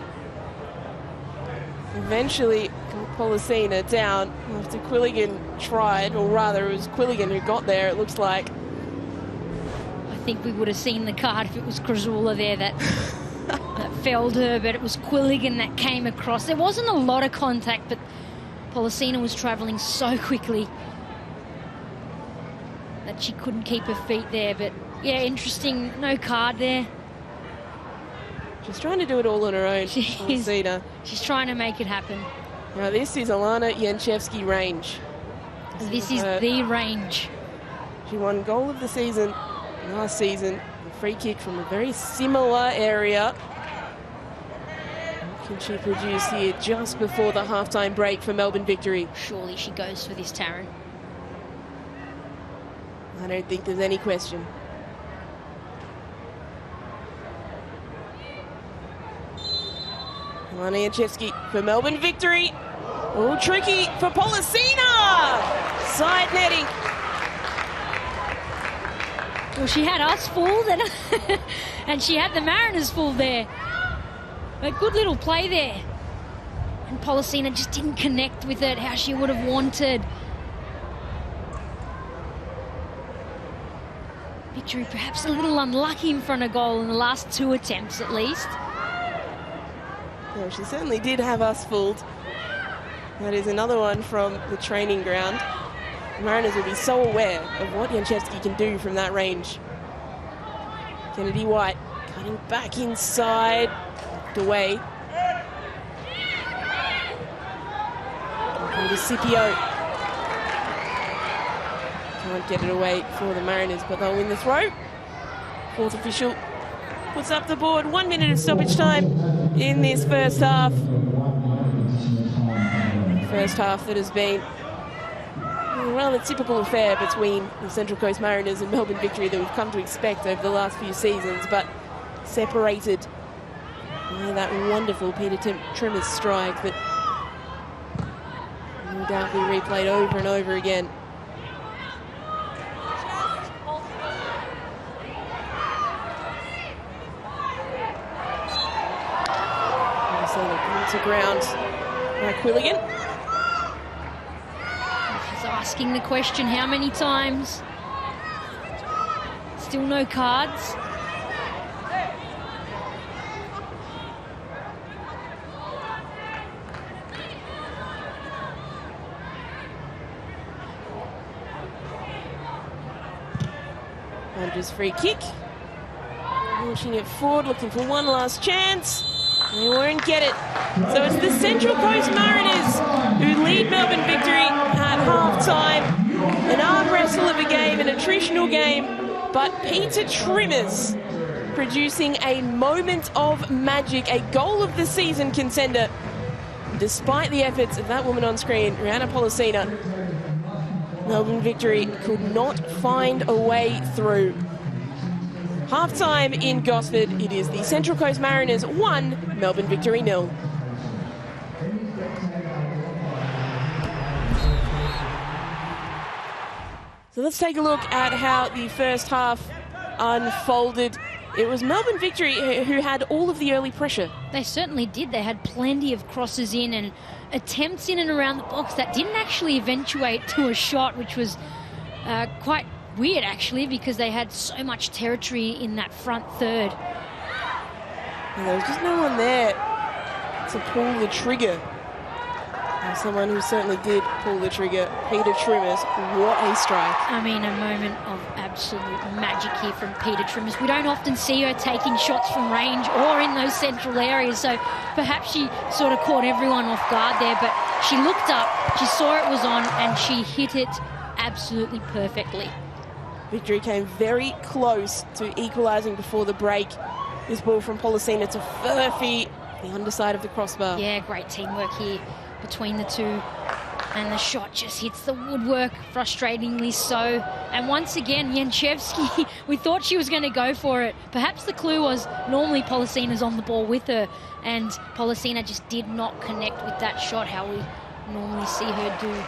eventually got Pollicina down after Quilligan tried, or rather it was Quilligan who got there, it looks like. I think we would have seen the card if it was Krasula there that felled her, but it was Quilligan that came across. There wasn't a lot of contact, but Pollicina was travelling so quickly that she couldn't keep her feet there. But yeah, interesting, no card there. She's trying to do it all on her own, Pollicina. She's trying to make it happen. Now this is Alana Janchevsky range. This is the range. She won goal of the season last season. A free kick from a very similar area. What can she produce here just before the halftime break for Melbourne victory? Surely she goes for this, Taryn. I don't think there's any question. Alana Janchevsky for Melbourne victory. Oh, tricky for Pollicina! Side netting. Well, she had us fooled, and she had the Mariners fooled there. A good little play there. And Pollicina just didn't connect with it how she would have wanted. Victory perhaps a little unlucky in front of goal in the last 2 attempts at least. Well, she certainly did have us fooled. That is another one from the training ground. The Mariners will be so aware of what Janchevsky can do from that range. Kennedy White cutting back inside, away. And Scipio can't get it away for the Mariners, but they'll win the throw. Fourth official puts up the board. 1 minute of stoppage time in this first half. First half that has been, well, a typical affair between the Central Coast Mariners and Melbourne victory that we've come to expect over the last few seasons, but separated by that wonderful Peter Trimmer's strike that no doubt will be replayed over and over again. So they're to ground by Quilligan. Asking the question how many times. Still no cards. Andrew's free kick. Launching it forward, looking for one last chance. They won't get it. So it's the Central Coast Mariners who lead Melbourne victory at half-time. An arm wrestle of a game, an attritional game, but Peter Trimmers producing a moment of magic, a goal of the season contender. Despite the efforts of that woman on screen, Rihanna Pollicina, Melbourne victory could not find a way through. Half-time in Gosford, it is the Central Coast Mariners 1, Melbourne victory 0. So let's take a look at how the first half unfolded. It was Melbourne victory who had all of the early pressure. They certainly did. They had plenty of crosses in and attempts in and around the box that didn't actually eventuate to a shot, which was quite weird actually, because they had so much territory in that front third. And there was just no one there to pull the trigger. And someone who certainly did pull the trigger, Peter Trimmers. What a strike. I mean, a moment of absolute magic here from Peter Trimmers. We don't often see her taking shots from range or in those central areas, so perhaps she sort of caught everyone off guard there, but she looked up, she saw it was on, and she hit it absolutely perfectly. Victory came very close to equalising before the break. This ball from Policina to Furphy, the underside of the crossbar. Yeah, great teamwork here between the two. And the shot just hits the woodwork, frustratingly so. And once again, Janchevsky, we thought she was going to go for it. Perhaps the clue was normally Policina's on the ball with her, and Policina just did not connect with that shot how we normally see her do.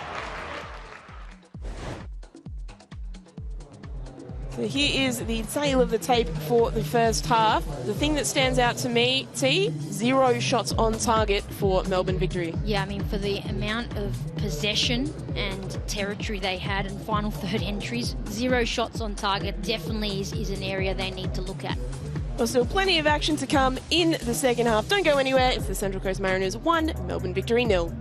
So here is the tail of the tape for the first half. The thing that stands out to me, T, 0 shots on target for Melbourne Victory. Yeah, I mean, for the amount of possession and territory they had in final third entries, 0 shots on target definitely is an area they need to look at. Well, still plenty of action to come in the second half. Don't go anywhere. It's the Central Coast Mariners 1, Melbourne Victory 0.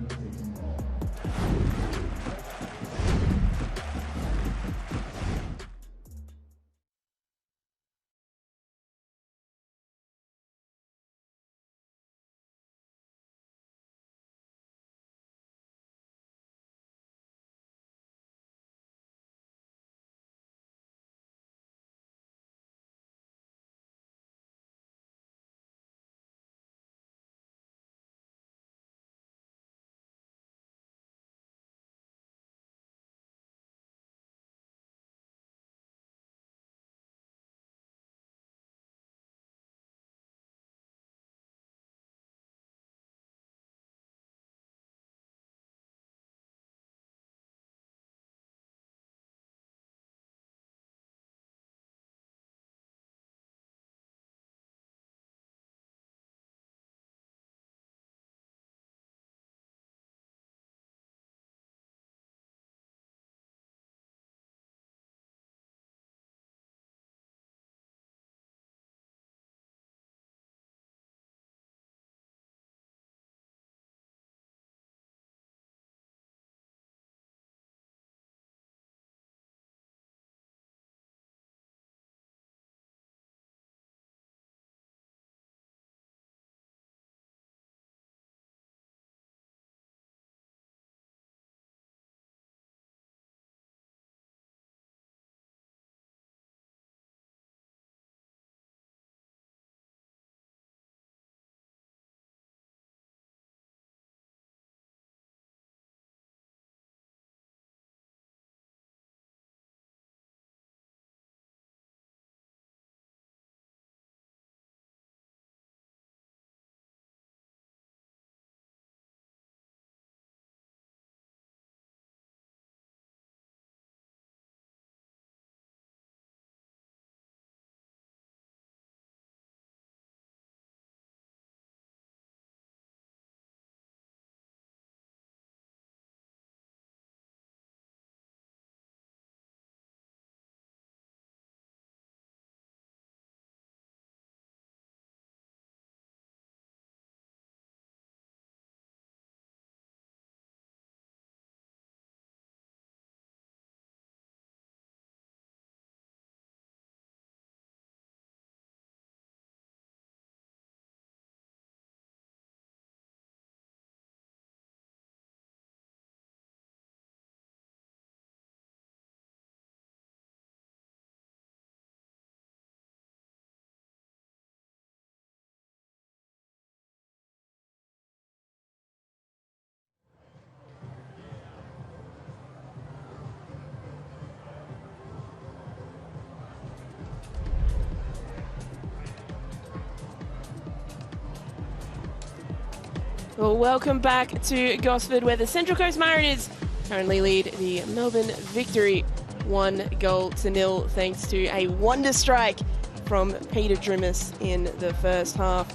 Well, welcome back to Gosford, where the Central Coast Mariners currently lead the Melbourne Victory 1-0 thanks to a wonder strike from Peter Drimis in the first half.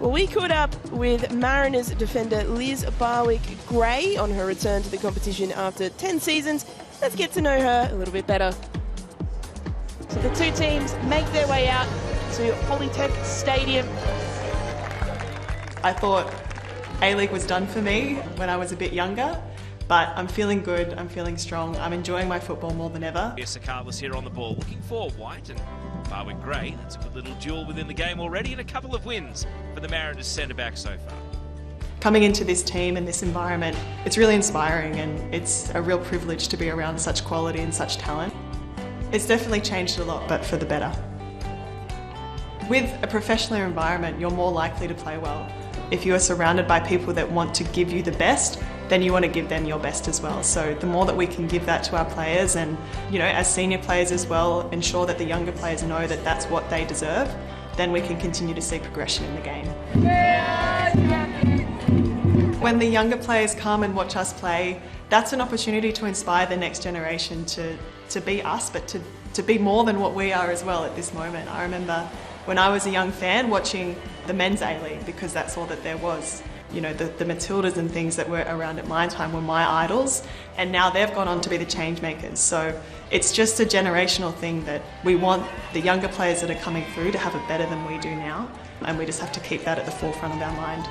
Well, we caught up with Mariners defender Liz Barwick-Gray on her return to the competition after 10 seasons. Let's get to know her a little bit better. So the two teams make their way out to Polytech Stadium. I thought A-League was done for me when I was a bit younger, but I'm feeling good, I'm feeling strong, I'm enjoying my football more than ever. Sakar was here on the ball, looking for White and Barwick-Gray. That's a good little duel within the game already, and a couple of wins for the Mariners centre-back so far. Coming into this team and this environment, it's really inspiring, and it's a real privilege to be around such quality and such talent. It's definitely changed a lot, but for the better. With a professional environment, you're more likely to play well. If you are surrounded by people that want to give you the best, then you want to give them your best as well. So the more that we can give that to our players and, as senior players as well, ensure that the younger players know that that's what they deserve, then we can continue to see progression in the game. When the younger players come and watch us play, that's an opportunity to inspire the next generation to be us, but to be more than what we are as well at this moment. I remember when I was a young fan watching the men's A-League, because that's all that there was. The Matildas and things that were around at my time were my idols, and now they've gone on to be the change makers. So it's just a generational thing that we want the younger players that are coming through to have it better than we do now, and we just have to keep that at the forefront of our mind.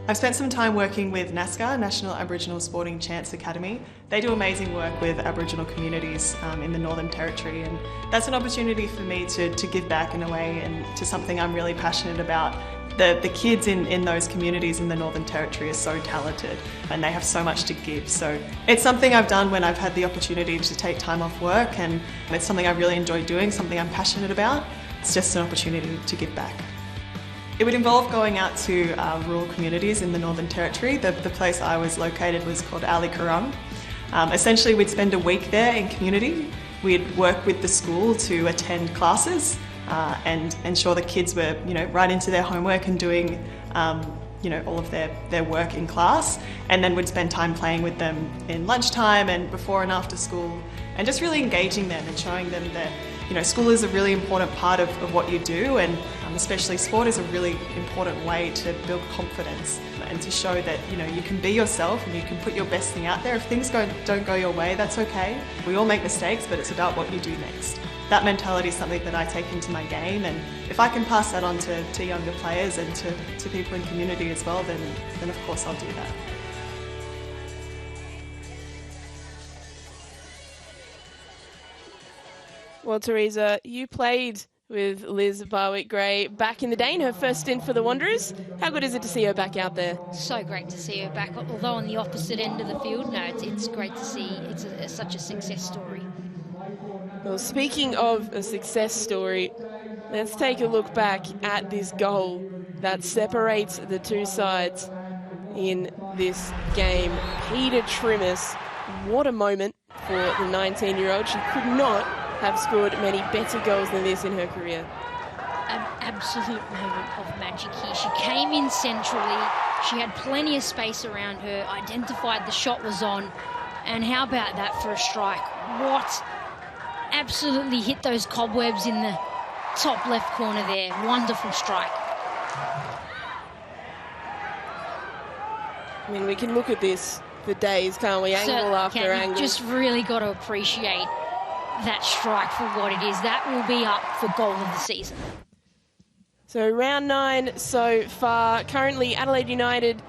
I've spent some time working with NASCA, National Aboriginal Sporting Chance Academy. They do amazing work with Aboriginal communities in the Northern Territory, and that's an opportunity for me to give back in a way and to something I'm really passionate about. The kids in those communities in the Northern Territory are so talented and they have so much to give. So it's something I've done when I've had the opportunity to take time off work, and it's something I really enjoy doing, something I'm passionate about. It's just an opportunity to give back. It would involve going out to rural communities in the Northern Territory. The place I was located was called Ali Kurung. Essentially, we'd spend a week there in community. We'd work with the school to attend classes and ensure the kids were, right into their homework and doing, all of their work in class. And then we'd spend time playing with them in lunchtime and before and after school, and just really engaging them and showing them that school is a really important part of what you do, and especially sport is a really important way to build confidence and to show that you can be yourself and you can put your best thing out there. If things don't go your way, that's okay. We all make mistakes, but it's about what you do next. That mentality is something that I take into my game, and if I can pass that on to younger players and to people in community as well, then of course I'll do that. Well, Teresa, you played with Liz Barwick-Gray back in the day in her first stint for the Wanderers. How good is it to see her back out there? So great to see her back, although on the opposite end of the field. No, it's great to see. It's such a success story. Well, speaking of a success story, let's take a look back at this goal that separates the two sides in this game. Peter Trimmis, what a moment for the 19-year-old. She could not have scored many better goals than this in her career. An absolute moment of magic here. She came in centrally, she had plenty of space around her, identified the shot was on, and how about that for a strike? What? Absolutely hit those cobwebs in the top left corner there. Wonderful strike. I mean, we can look at this for days, can't we? Angle after angle. You just really got to appreciate that strike for what it is. That will be up for goal of the season. So round 9 so far. Currently Adelaide United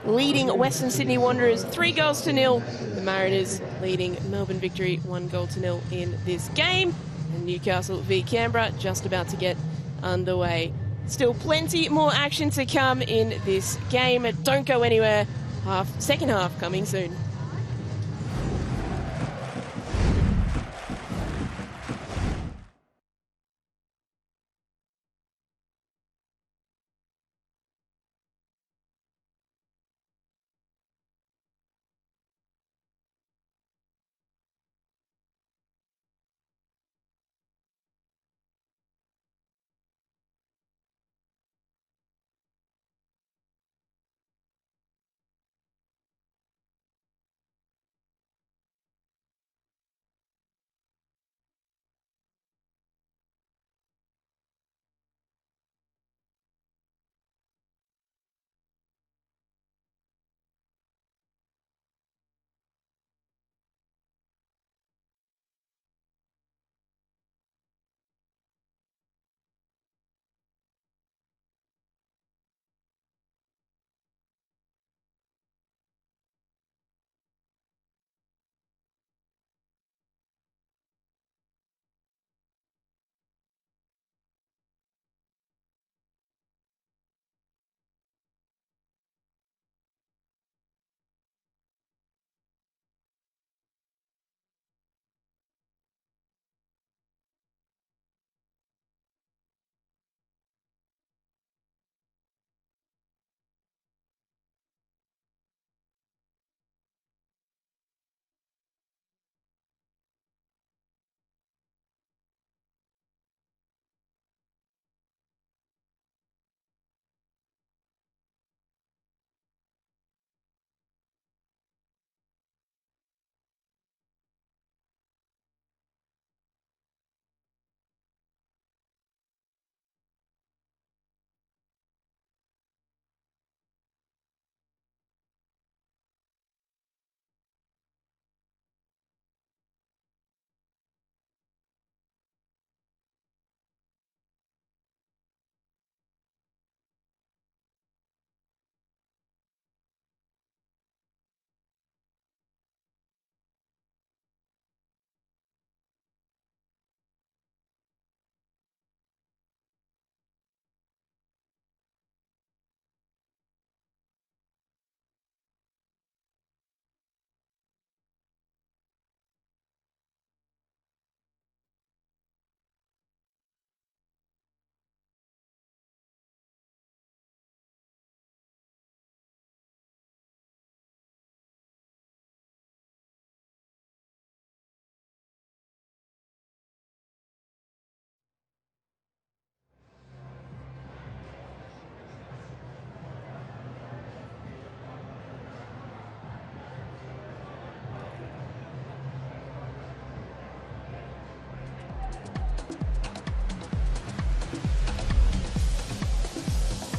leading Western Sydney Wanderers 3-0. The Mariners leading Melbourne Victory 1-0 in this game. And Newcastle v Canberra just about to get underway. Still plenty more action to come in this game. Don't go anywhere. Second half coming soon.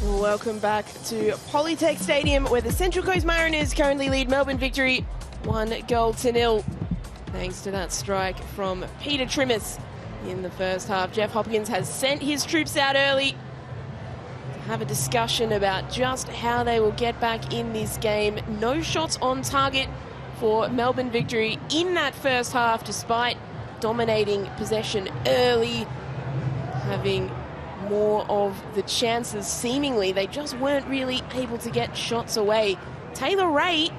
Welcome back to Polytech Stadium, where the Central Coast Mariners currently lead Melbourne Victory 1-0. Thanks to that strike from Peter Trimmis in the first half. Jeff Hopkins has sent his troops out early to have a discussion about just how they will get back in this game. No shots on target for Melbourne Victory in that first half, despite dominating possession early, having more of the chances. Seemingly, they just weren't really able to get shots away. Taylor Ray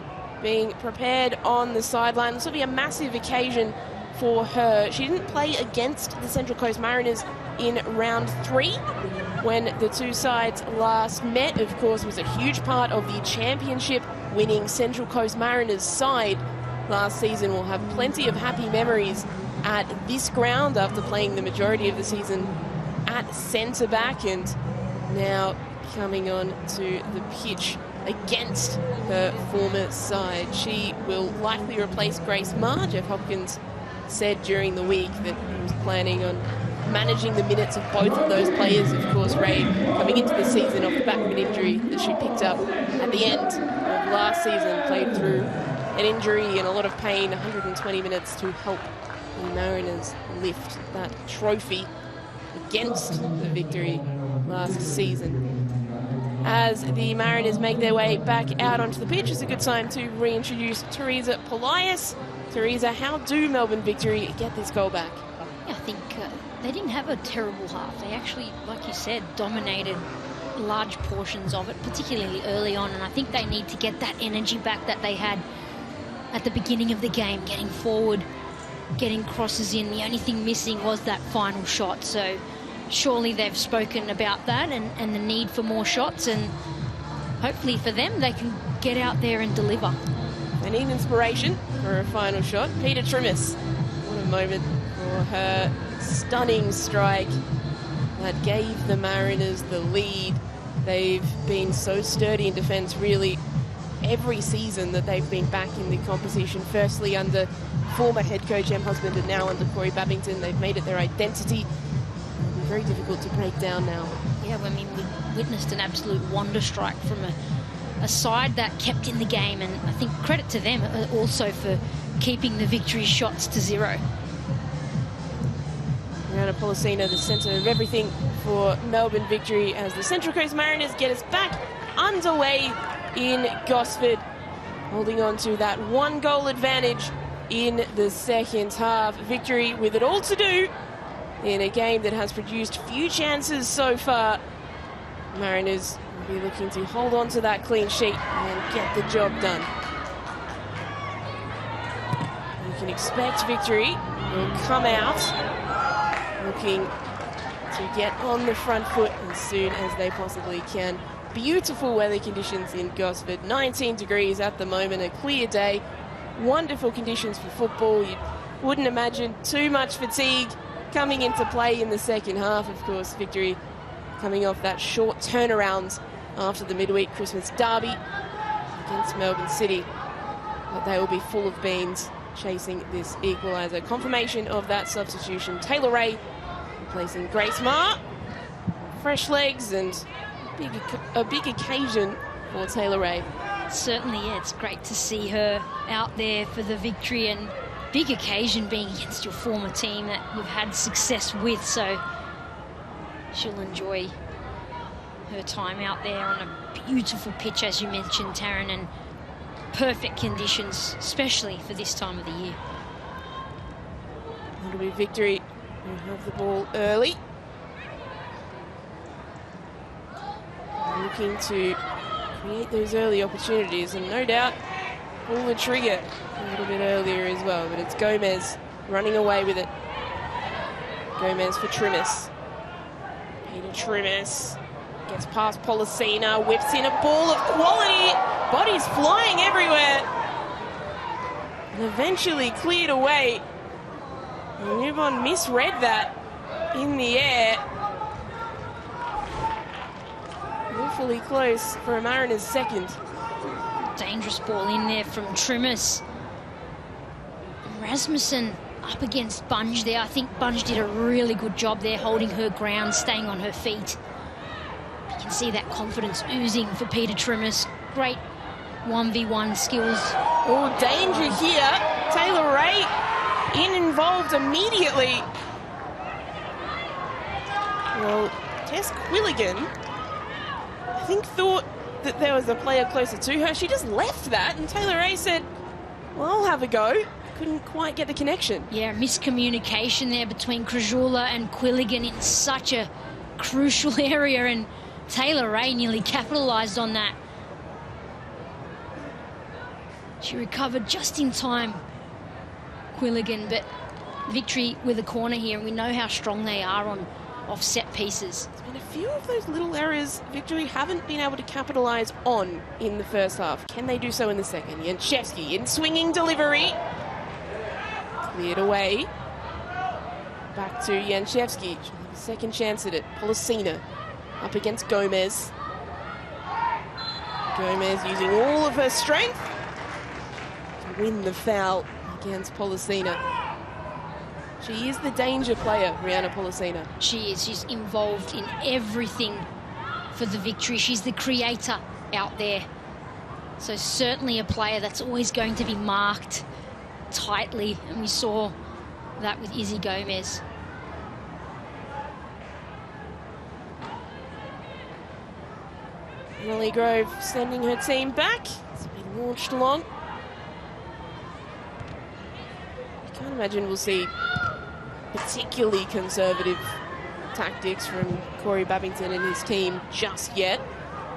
being prepared on the sideline. This will be a massive occasion for her. She didn't play against the Central Coast Mariners in round 3 when the two sides last met. Of course, was a huge part of the championship winning Central Coast Mariners side last season. Will have plenty of happy memories at this ground after playing the majority of the season at centre back, and now coming on to the pitch against her former side. She will likely replace Grace Marr. Jeff Hopkins said during the week that he was planning on managing the minutes of both of those players. Of course, Ray coming into the season off the back of an injury that she picked up at the end of last season, played through an injury and a lot of pain, 120 minutes to help the Mariners lift that trophy against the Victory last season. As the Mariners make their way back out onto the pitch, it's a good time to reintroduce Teresa Polias. Teresa, how do Melbourne Victory get this goal back? I think they didn't have a terrible half. They actually, like you said, dominated large portions of it, particularly early on, and I think they need to get that energy back that they had at the beginning of the game, getting forward, getting crosses in. The only thing missing was that final shot, so surely they've spoken about that and the need for more shots, and hopefully for them they can get out there and deliver. They need inspiration for a final shot. Peter Trimmis, what a moment for her stunning strike that gave the Mariners the lead. They've been so sturdy in defence really every season that they've been back in the competition, firstly under former head coach Em Husband and now under Corey Babington. They've made it their identity. It'll be very difficult to break down now. Yeah, I mean, we witnessed an absolute wonder strike from a side that kept in the game, and I think credit to them also for keeping the Victory shots to 0. Rihanna Policina, the centre of everything for Melbourne Victory, as the Central Coast Mariners get us back underway in Gosford, holding on to that 1-goal advantage in the second half. Victory with it all to do in a game that has produced few chances so far. Mariners will be looking to hold on to that clean sheet and get the job done. You can expect Victory will come out looking to get on the front foot as soon as they possibly can. Beautiful weather conditions in Gosford, 19 degrees at the moment, a clear day. Wonderful conditions for football. You wouldn't imagine too much fatigue coming into play in the second half. Of course, Victory coming off that short turnaround after the midweek Christmas derby against Melbourne City. But they will be full of beans chasing this equaliser. Confirmation of that substitution. Taylor Ray replacing Grace Marr. Fresh legs and a big occasion for Taylor Ray. Certainly, yeah, it's great to see her out there for the Victory, and big occasion being against your former team that you've had success with, so she'll enjoy her time out there on a beautiful pitch, as you mentioned, Taryn, and perfect conditions, especially for this time of the year. It'll be Victory who have the ball early. Looking to create those early opportunities, and no doubt pull the trigger a little bit earlier as well, but it's Gomez running away with it. Gomez for Trimmis. Peter Trimmis gets past Policina, whips in a ball of quality, bodies flying everywhere, and eventually cleared away. Newbon misread that in the air. Awfully close for a Mariners second. Dangerous ball in there from Trimmis. Rasmussen up against Bunge there. I think Bunge did a really good job there, holding her ground, staying on her feet. You can see that confidence oozing for Peter Trimmis. Great 1v1 skills. Oh, danger here. Taylor Ray involved immediately. Well, Tess Quilligan, I think, thought that there was a player closer to her. She just left that, and Taylor Ray said, well, I'll have a go. Couldn't quite get the connection. Yeah, miscommunication there between Krajula and Quilligan in such a crucial area, and Taylor Ray nearly capitalised on that. She recovered just in time, Quilligan, but Victory with a corner here, and we know how strong they are on offset pieces. There's been a few of those little errors Victory haven't been able to capitalise on in the first half. Can they do so in the second? Janczewski in swinging delivery. Cleared away. Back to Janczewski. Second chance at it. Policina up against Gomez. Gomez using all of her strength to win the foul against Policina. She is the danger player, Rihanna Policina. She is. She's involved in everything for the Victory. She's the creator out there. So certainly a player that's always going to be marked tightly, and we saw that with Izzy Gomez. Emily Grove sending her team back. It's been launched along. I can't imagine we'll see particularly conservative tactics from Corey Babington and his team just yet.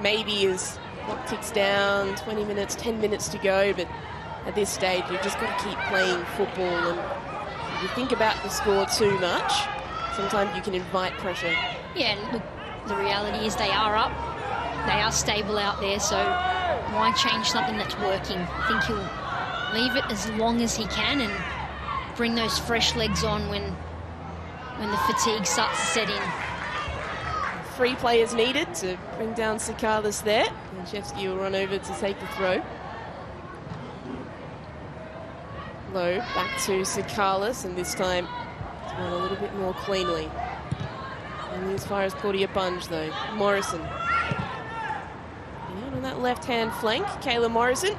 Maybe as clock ticks down, 20 minutes, 10 minutes to go, but at this stage you've just got to keep playing football, and if you think about the score too much, sometimes you can invite pressure. Yeah, and look, the reality is they are up. They are stable out there, so why change something that's working? I think he'll leave it as long as he can and bring those fresh legs on when the fatigue starts to set in. 3 players needed to bring down Sakalis there. And Janczewski will run over to take the throw. Low, back to Sakalis, and this time it's run a little bit more cleanly. Only as far as Claudia Bunge though. Morrison. And on that left-hand flank, Kayla Morrison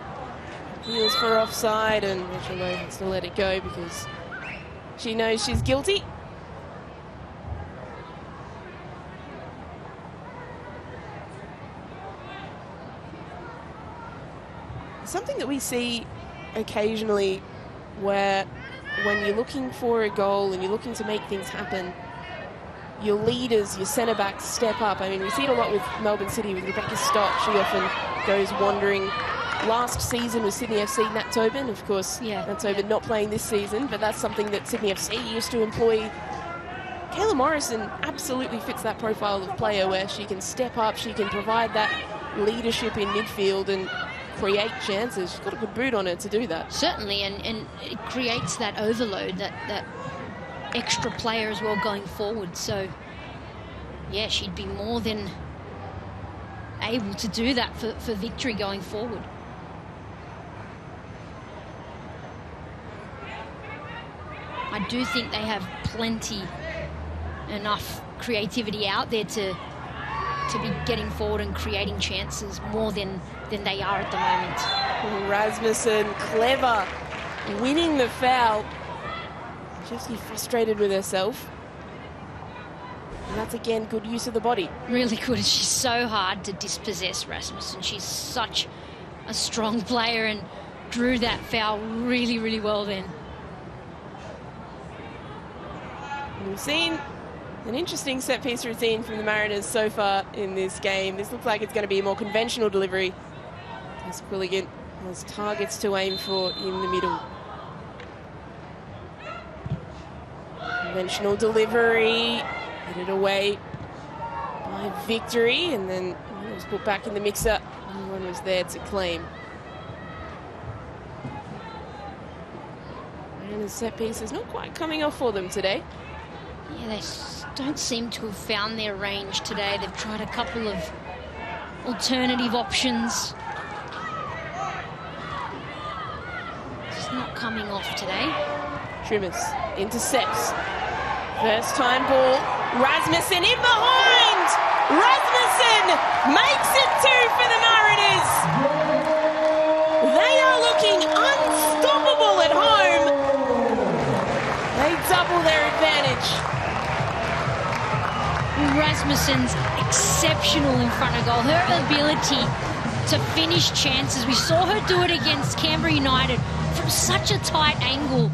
appeals for offside, and Rachel Lowe has to let it go because she knows she's guilty. Something that we see occasionally, where when you're looking for a goal and you're looking to make things happen, your leaders, your centre-backs step up. I mean, we see it a lot with Melbourne City, with Rebecca Stott. She often goes wandering. Last season was Sydney FC, Nat Tobin. Of course, Nat Tobin not playing this season, but that's something that Sydney FC used to employ. Kayla Morrison absolutely fits that profile of player where she can step up, she can provide that leadership in midfield and create chances. She's got a good boot on her to do that. Certainly, and it creates that overload, that extra player as well going forward. So, yeah, she'd be more than able to do that for Victory going forward. I do think they have enough creativity out there to be getting forward and creating chances more than they are at the moment. Rasmussen, clever, winning the foul. Just frustrated with herself. And that's, again, good use of the body. Really good. She's so hard to dispossess, Rasmussen. She's such a strong player and drew that foul really, really well then. We've seen an interesting set-piece routine from the Mariners so far in this game. This looks like it's going to be a more conventional delivery. As Quilligan has targets to aim for in the middle. Conventional delivery, headed away by Victory, and then it was put back in the mixer. No one was there to claim. And the set-piece is not quite coming off for them today. Yeah, they don't seem to have found their range today. They've tried a couple of alternative options. Just not coming off today. Trimmers intercepts. First time ball. Rasmussen in behind! Rasmussen Rasmussen's exceptional in front of goal. Her ability to finish chances. We saw her do it against Canberra United from such a tight angle.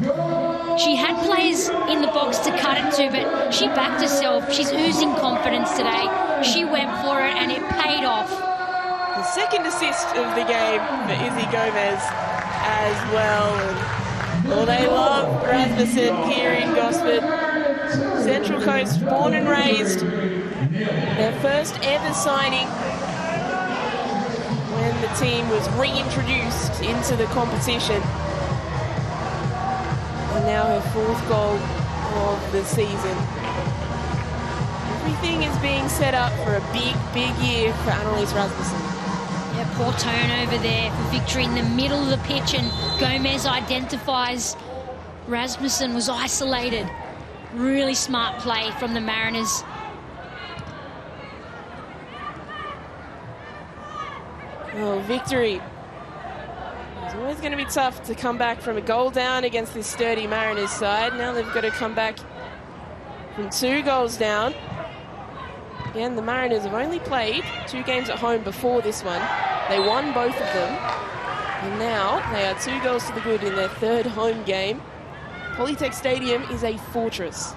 She had players in the box to cut it to, but she backed herself. She's oozing confidence today. She went for it, and it paid off. The second assist of the game for Izzy Gomez as well. And, well, they love Rasmussen here in Gosford. Central Coast, born and raised. Their first ever signing when the team was reintroduced into the competition. And now her fourth goal of the season. Everything is being set up for a big, big year for Annalise Rasmussen. Yeah, poor turnover there for Victory in the middle of the pitch, and Gomez identifies Rasmussen was isolated. Really smart play from the Mariners. Oh, Victory. It's always going to be tough to come back from a goal down against this sturdy Mariners side. Now they've got to come back from 2 goals down. Again, the Mariners have only played 2 games at home before this one. They won both of them. And now they are 2 goals to the good in their 3rd home game. Polytech Stadium is a fortress.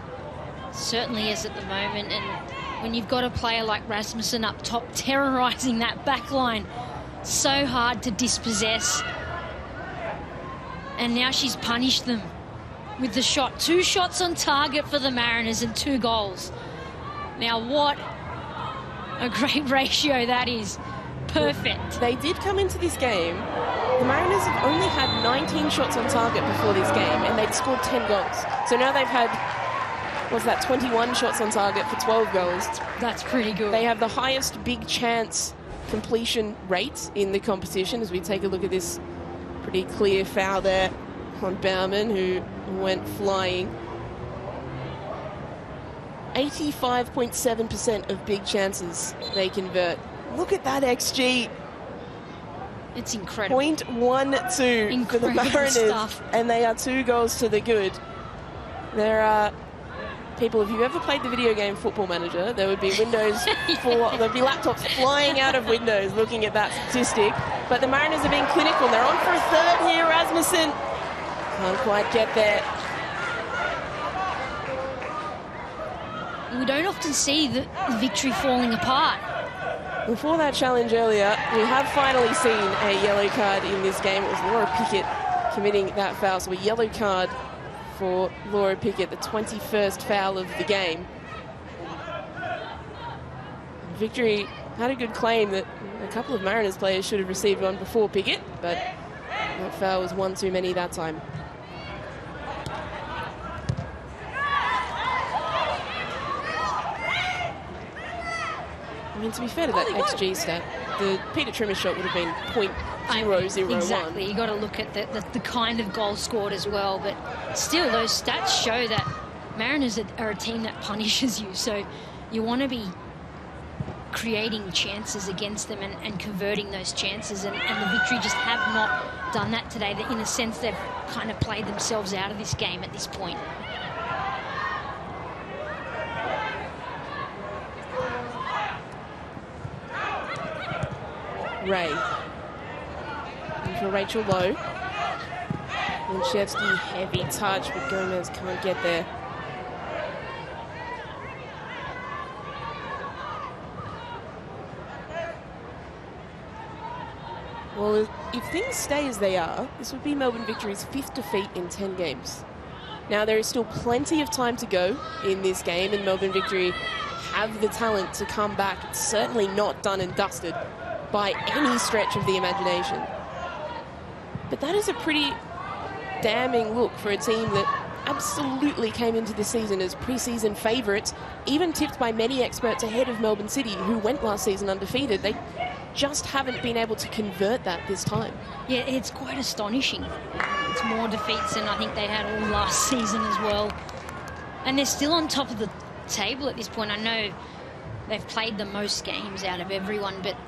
Certainly is at the moment. And when you've got a player like Rasmussen up top terrorising that back line, so hard to dispossess. And now she's punished them with the shot. 2 shots on target for the Mariners and 2 goals. Now what a great ratio that is. Perfect. They did come into this game. The Mariners have only had 19 shots on target before this game, and they'd scored 10 goals. So now they've had, what's that, 21 shots on target for 12 goals. That's pretty good. They have the highest big chance completion rate in the competition, as we take a look at this pretty clear foul there on Bauman, who went flying. 85.7% of big chances they convert. Look at that XG. It's incredible. 0.12 for the Mariners, stuff. and they are 2 goals to the good. There are people, if you've ever played the video game Football Manager, there would be windows there'd be laptops flying out of windows looking at that statistic. But the Mariners are being clinical. They're on for a 3rd here. Rasmussen can't quite get there. We don't often see the Victory falling apart. Before that challenge earlier, we have finally seen a yellow card in this game. It was Laura Pickett committing that foul. So a yellow card for Laura Pickett, the 21st foul of the game. Victory had a good claim that a couple of Mariners players should have received one before Pickett, but that foul was one too many that time. I mean, to be fair to that XG stat, the Peter Trimmer shot would have been .001. Exactly. You got to look at the kind of goal scored as well. But still, those stats show that Mariners are a team that punishes you. So you want to be creating chances against them and converting those chances. And the Victory just have not done that today. In a sense, they've kind of played themselves out of this game at this point. Ray. And for Rachel Lowe. Winchevsky, heavy touch, but Gomez can't get there. Well, if things stay as they are, this would be Melbourne Victory's 5th defeat in 10 games. Now, there is still plenty of time to go in this game, and Melbourne Victory have the talent to come back. It's certainly not done and dusted by any stretch of the imagination. But that is a pretty damning look for a team that absolutely came into the season as pre-season favourites, even tipped by many experts ahead of Melbourne City, who went last season undefeated. They just haven't been able to convert that this time. Yeah, it's quite astonishing. It's more defeats than I think they had all last season as well. And they're still on top of the table at this point. I know they've played the most games out of everyone, but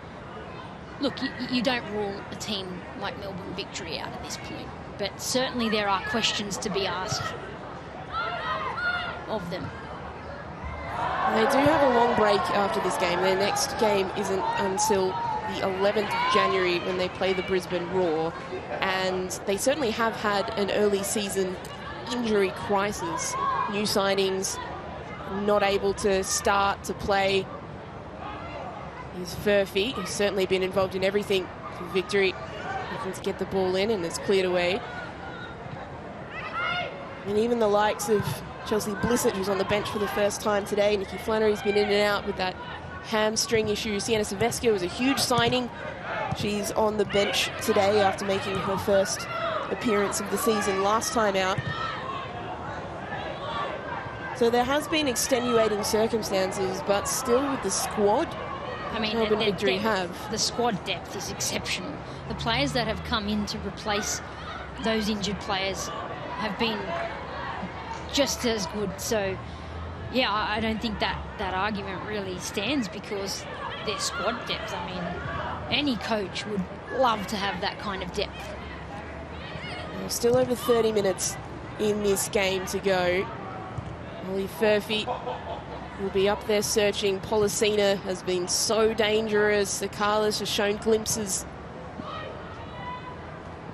look, you don't rule a team like Melbourne Victory out at this point. But certainly there are questions to be asked of them. They do have a long break after this game. Their next game isn't until the 11th of January when they play the Brisbane Roar. And they certainly have had an early season injury crisis. New signings not able to start to play. Here's Furphy, who's certainly been involved in everything for Victory. Looking to get the ball in, and it's cleared away. And even the likes of Chelsea Blissett, who's on the bench for the first time today. Nikki Flannery's been in and out with that hamstring issue. Sienna Silvescu was a huge signing. She's on the bench today after making her first appearance of the season last time out. So there has been extenuating circumstances, but still with the squad, I mean, Melbourne Victory have. The squad depth is exceptional. The players that have come in to replace those injured players have been just as good. So, yeah, I don't think that argument really stands because their squad depth. I mean, any coach would love to have that kind of depth. Still over 30 minutes in this game to go. Ollie Furphy will be up there searching. Policina has been so dangerous. Sakalis has shown glimpses.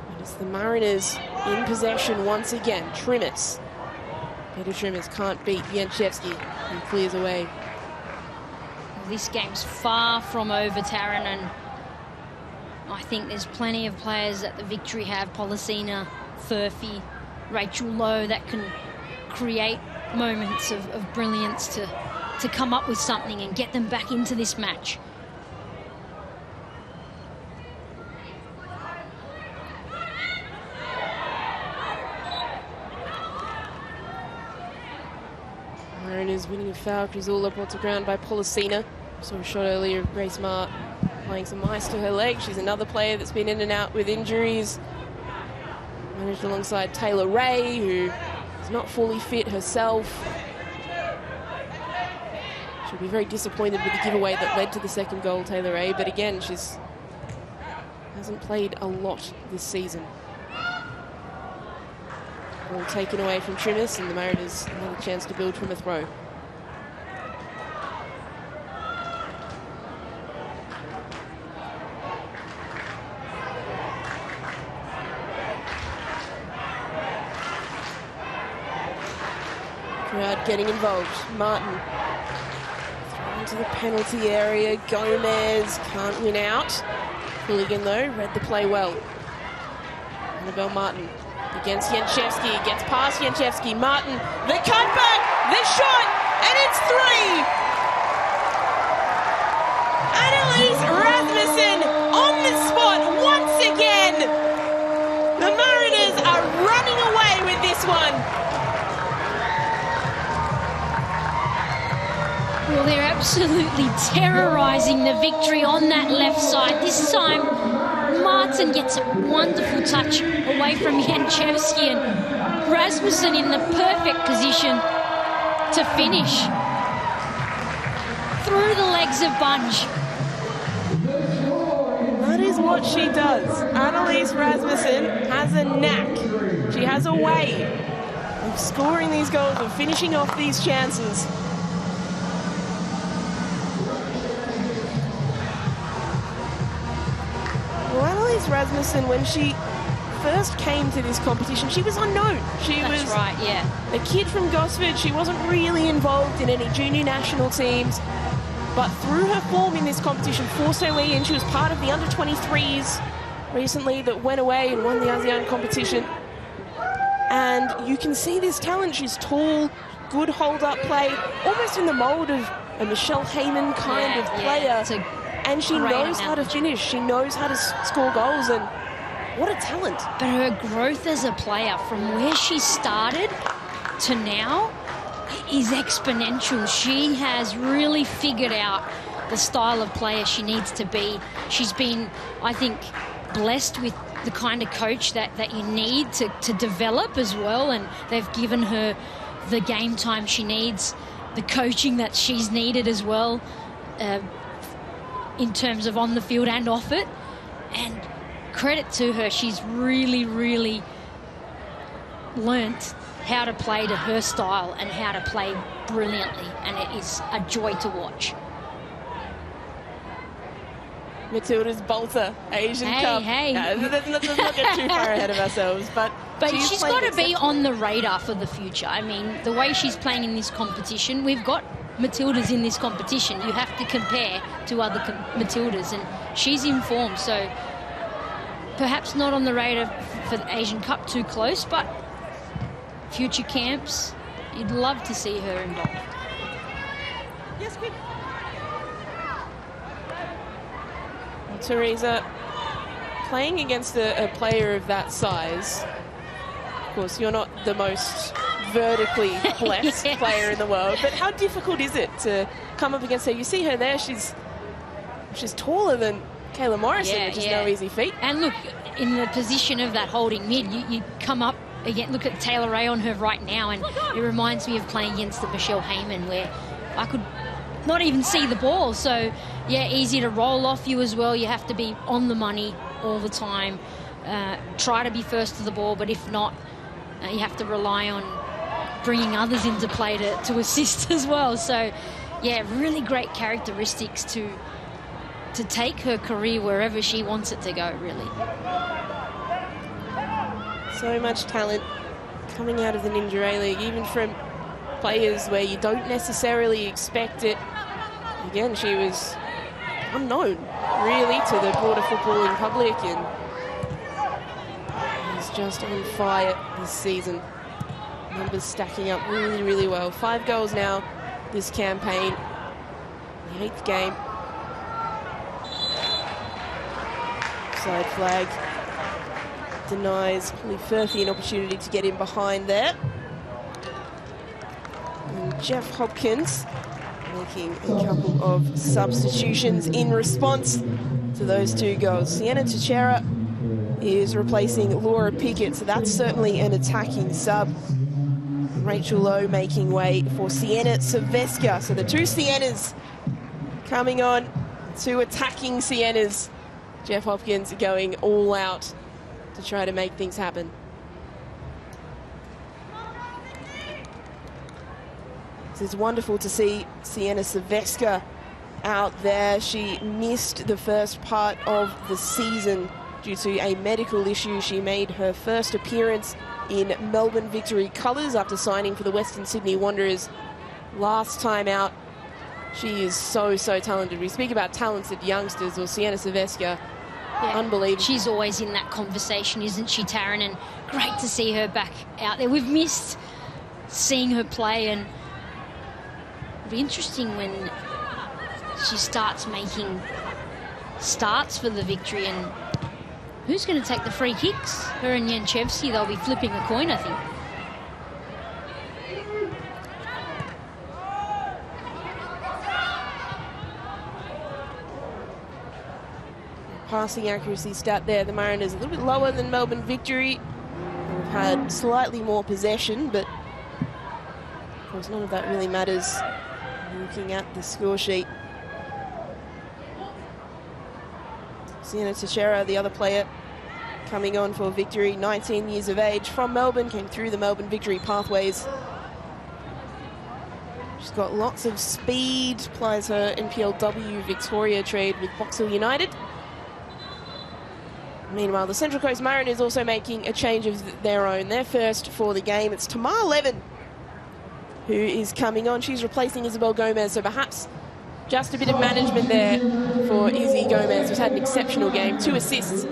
And it's the Mariners in possession once again. Trimmers. Peter Trimmers can't beat Janchevsky. He clears away. This game's far from over, Taryn, and I think there's plenty of players that the Victory have. Policina, Furphy, Rachel Lowe, that can create moments of brilliance to come up with something and get them back into this match. Mariners winning a foul. Crisula brought to ground by Policina. Saw a shot earlier of Grace Mart playing some ice to her leg. She's another player that's been in and out with injuries. Managed alongside Taylor Ray, who is not fully fit herself. She'll be very disappointed with the giveaway that led to the second goal, Taylor Ray. But again, she's hasn't played a lot this season. Ball taken away from Trimmers, and the Mariners another chance to build from a throw. Crowd getting involved. Martin thrown to the penalty area. Gomez can't win out. Hooligan though read the play well. Annabelle Martin against Janchevsky, gets past Janchevsky. Martin, the cutback, the shot, and it's 3. Annalise Rasmussen on the spot once again. The Mariners are running away with this one. Well, they're absolutely terrorising the Victory on that left side. This time, Martin gets a wonderful touch away from Janchevsky, and Rasmussen in the perfect position to finish. Through the legs of Bunge. That is what she does. Annalise Rasmussen has a knack. She has a way of scoring these goals, of finishing off these chances. Rasmussen, when she first came to this competition, she was unknown. That's right, yeah. A kid from Gosford. She wasn't really involved in any junior national teams, but through her form in this competition forced her way in. She was part of the under-23s recently that went away and won the ASEAN competition. And you can see this talent. She's tall, good hold-up play, almost in the mould of a Michelle Heyman kind of player. And she knows how to finish. She knows how to score goals, and what a talent. But her growth as a player from where she started to now is exponential. She has really figured out the style of player she needs to be. She's been, I think, blessed with the kind of coach that you need to develop as well, and they've given her the game time she needs, the coaching that she's needed as well, in terms of on the field and off it. And credit to her, she's really, really learnt how to play to her style and how to play brilliantly, and it is a joy to watch. Matilda's Bolter, Asian Cup. Hey. Let's not get too far ahead of ourselves, but she's got to be on the radar for the future. I mean, the way she's playing in this competition, we've got Matildas in this competition. You have to compare to other Matildas, and she's in form, so perhaps not on the radar for the Asian Cup too close, but future camps, you'd love to see her involved. Yes, quick. Teresa, playing against a player of that size, of course, you're not the most vertically blessed Yes. player in the world, but how difficult is it to come up against her? You see her there, she's taller than Kayla Morrison, which is no easy feat. And look, in the position of that holding mid, you come up again, look at Taylor Ray on her right now, and it reminds me of playing against the Michelle Heyman, where I could not even see the ball. So, yeah, easy to roll off you as well. You have to be on the money all the time. Try to be first to the ball, but if not, you have to rely on bringing others into play to assist as well. So, yeah, really great characteristics to take her career wherever she wants it to go, really. So much talent coming out of the Ninja A-League, even from players where you don't necessarily expect it. Again, she was unknown, really, to the broader footballing public, and is just on fire this season. Numbers stacking up really, really well. 5 goals now this campaign. The 8th game. Side flag denies Holly Firthy an opportunity to get in behind there. And Jeff Hopkins making a couple of substitutions in response to those 2 goals. Sienna Teixeira is replacing Laura Pickett, so that's certainly an attacking sub. Rachel Lowe making way for Sienna Silvesca. So the 2 Siennas coming on, 2 attacking Siennas. Jeff Hopkins going all out to try to make things happen. It's wonderful to see Sienna Silvesca out there. She missed the first part of the season due to a medical issue. She made her first appearance in Melbourne Victory colours after signing for the Western Sydney Wanderers last time out. She is so talented. We speak about talented youngsters, or Sienna Silvesca. Yeah. Unbelievable. She's always in that conversation, isn't she, Taryn? And great to see her back out there. We've missed seeing her play, and it'll be interesting when she starts making starts for the Victory, and who's going to take the free kicks? Her and Yanchevsky, they'll be flipping a coin, I think. Passing accuracy stat there, the Mariners a little bit lower than Melbourne Victory. We've had slightly more possession, but of course none of that really matters looking at the score sheet. Sienna Teixeira, the other player coming on for Victory, 19 years of age, from Melbourne, came through the Melbourne Victory pathways. She's got lots of speed, plies her NPLW Victoria trade with Box Hill United. Meanwhile, the Central Coast Mariners also making a change of their own. They're first for the game. It's Tamar Levin who is coming on. She's replacing Isabel Gomez, so perhaps just a bit of management there for Izzy Gomez, who's had an exceptional game. 2 assists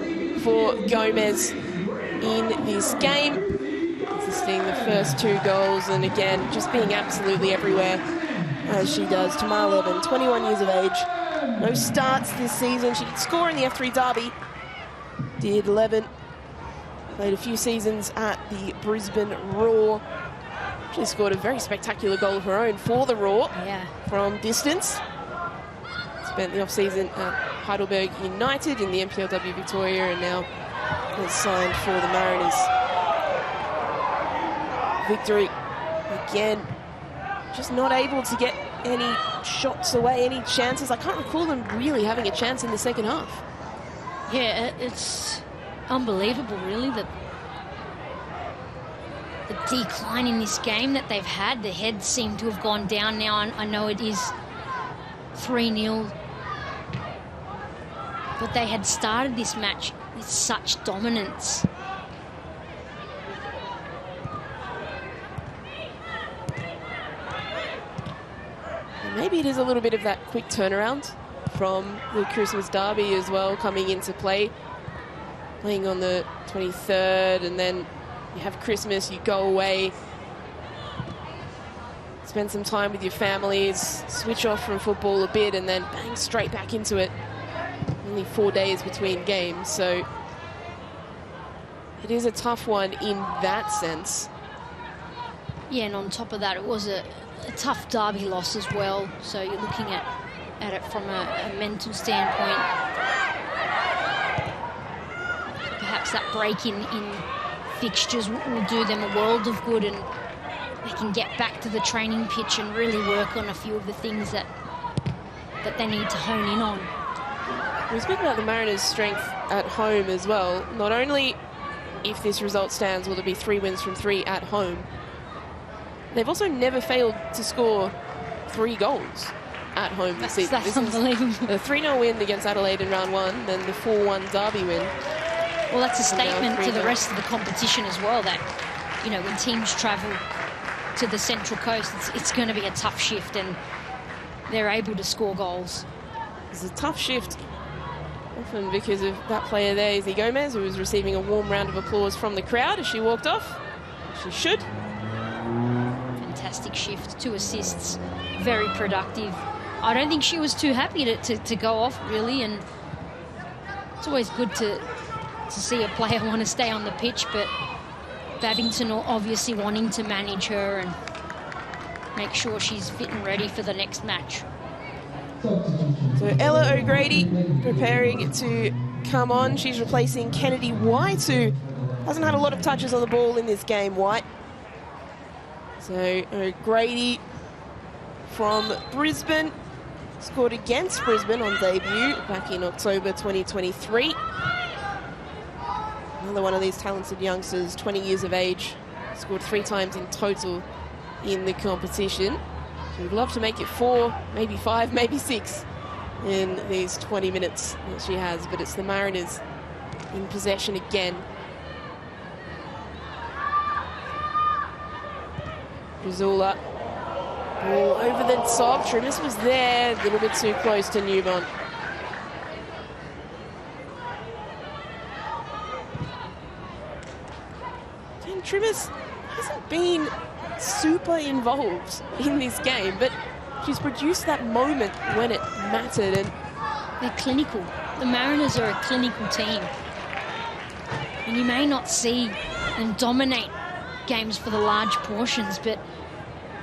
for Gomez in this game, assisting the first 2 goals, and again, just being absolutely everywhere as she does. Tamar Levin, 21 years of age. No starts this season. She did score in the F3 Derby. Did 11. Played a few seasons at the Brisbane Roar. She scored a very spectacular goal of her own for the Roar from distance. Spent the off-season at Heidelberg United in the NPLW Victoria, and now has signed for the Mariners. Victory, again, just not able to get any shots away, any chances. I can't recall them really having a chance in the second half. Yeah, it's unbelievable, really, that the decline in this game that they've had. The heads seem to have gone down now. I know it is 3-0. But they had started this match with such dominance. And maybe it is a little bit of that quick turnaround from the Christmas derby as well coming into play. Playing on the 23rd, and then you have Christmas, you go away, spend some time with your families, switch off from football a bit, and then bang, straight back into it. Only 4 days between games, so it is a tough one in that sense. Yeah, and on top of that, it was a tough derby loss as well. So you're looking at it from a mental standpoint. Perhaps that break in fixtures will do them a world of good, and they can get back to the training pitch and really work on a few of the things that they need to hone in on. We speak about the Mariners' strength at home as well. Not only if this result stands will there be 3 wins from 3 at home, they've also never failed to score 3 goals at home this season. That's unbelievable. A 3-0 win against Adelaide in round 1, then the 4-1 derby win. Well, that's a statement to the rest of the competition as well, that, you know, when teams travel to the Central Coast, it's going to be a tough shift, and they're able to score goals. It's a tough shift, often because of that player there, Izzy Gomez, who was receiving a warm round of applause from the crowd as she walked off. She should. Fantastic shift, 2 assists, very productive. I don't think she was too happy to go off, really, and it's always good to see a player want to stay on the pitch, but Babington obviously wanting to manage her and make sure she's fit and ready for the next match. So Ella O'Grady preparing to come on. She's replacing Kennedy White, who hasn't had a lot of touches on the ball in this game, White. So O'Grady from Brisbane, scored against Brisbane on debut back in October 2023. Another one of these talented youngsters, 20 years of age, scored 3 times in total in the competition. She would love to make it 4, maybe 5, maybe 6 in these 20 minutes that she has, but it's the Mariners in possession again. Rizula, ball over the top. Trimis was there, a little bit too close to Newbon. And Trimis hasn't been super involved in this game, but she's produced that moment when it mattered. And they're clinical. The Mariners are a clinical team, and you may not see them dominate games for the large portions, but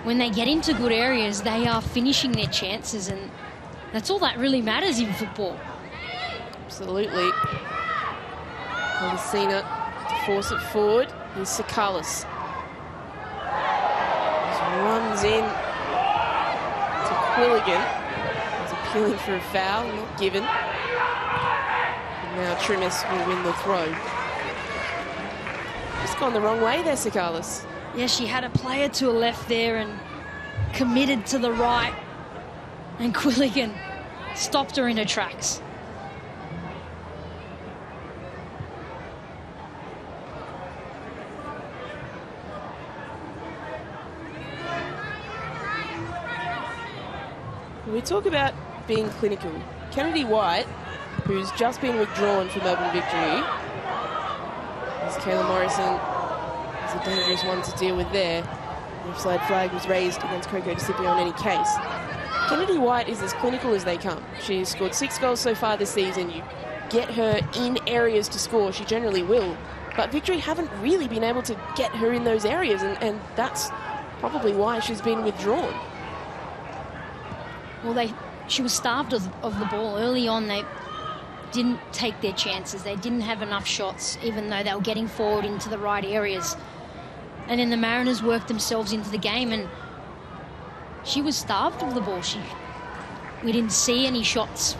when they get into good areas, they are finishing their chances, and that's all that really matters in football. Absolutely. Polisina to force it forward. Here's Sakalis. Runs in to Quilligan. He's appealing for a foul, not given. And now Trimis will win the throw. Just gone the wrong way there, Sakalis. Yeah, she had a player to her left there and committed to the right, and Quilligan stopped her in her tracks. We talk about being clinical. Kennedy White, who's just been withdrawn from Melbourne Victory, as Kayla Morrison is a dangerous one to deal with there. The offside flag was raised against Coco DeCipio in any case. Kennedy White is as clinical as they come. She's scored 6 goals so far this season. You get her in areas to score, she generally will. But Victory haven't really been able to get her in those areas, and that's probably why she's been withdrawn. Well, she was starved of the ball early on. They didn't take their chances. They didn't have enough shots, even though they were getting forward into the right areas. And then the Mariners worked themselves into the game, and she was starved of the ball. We didn't see any shots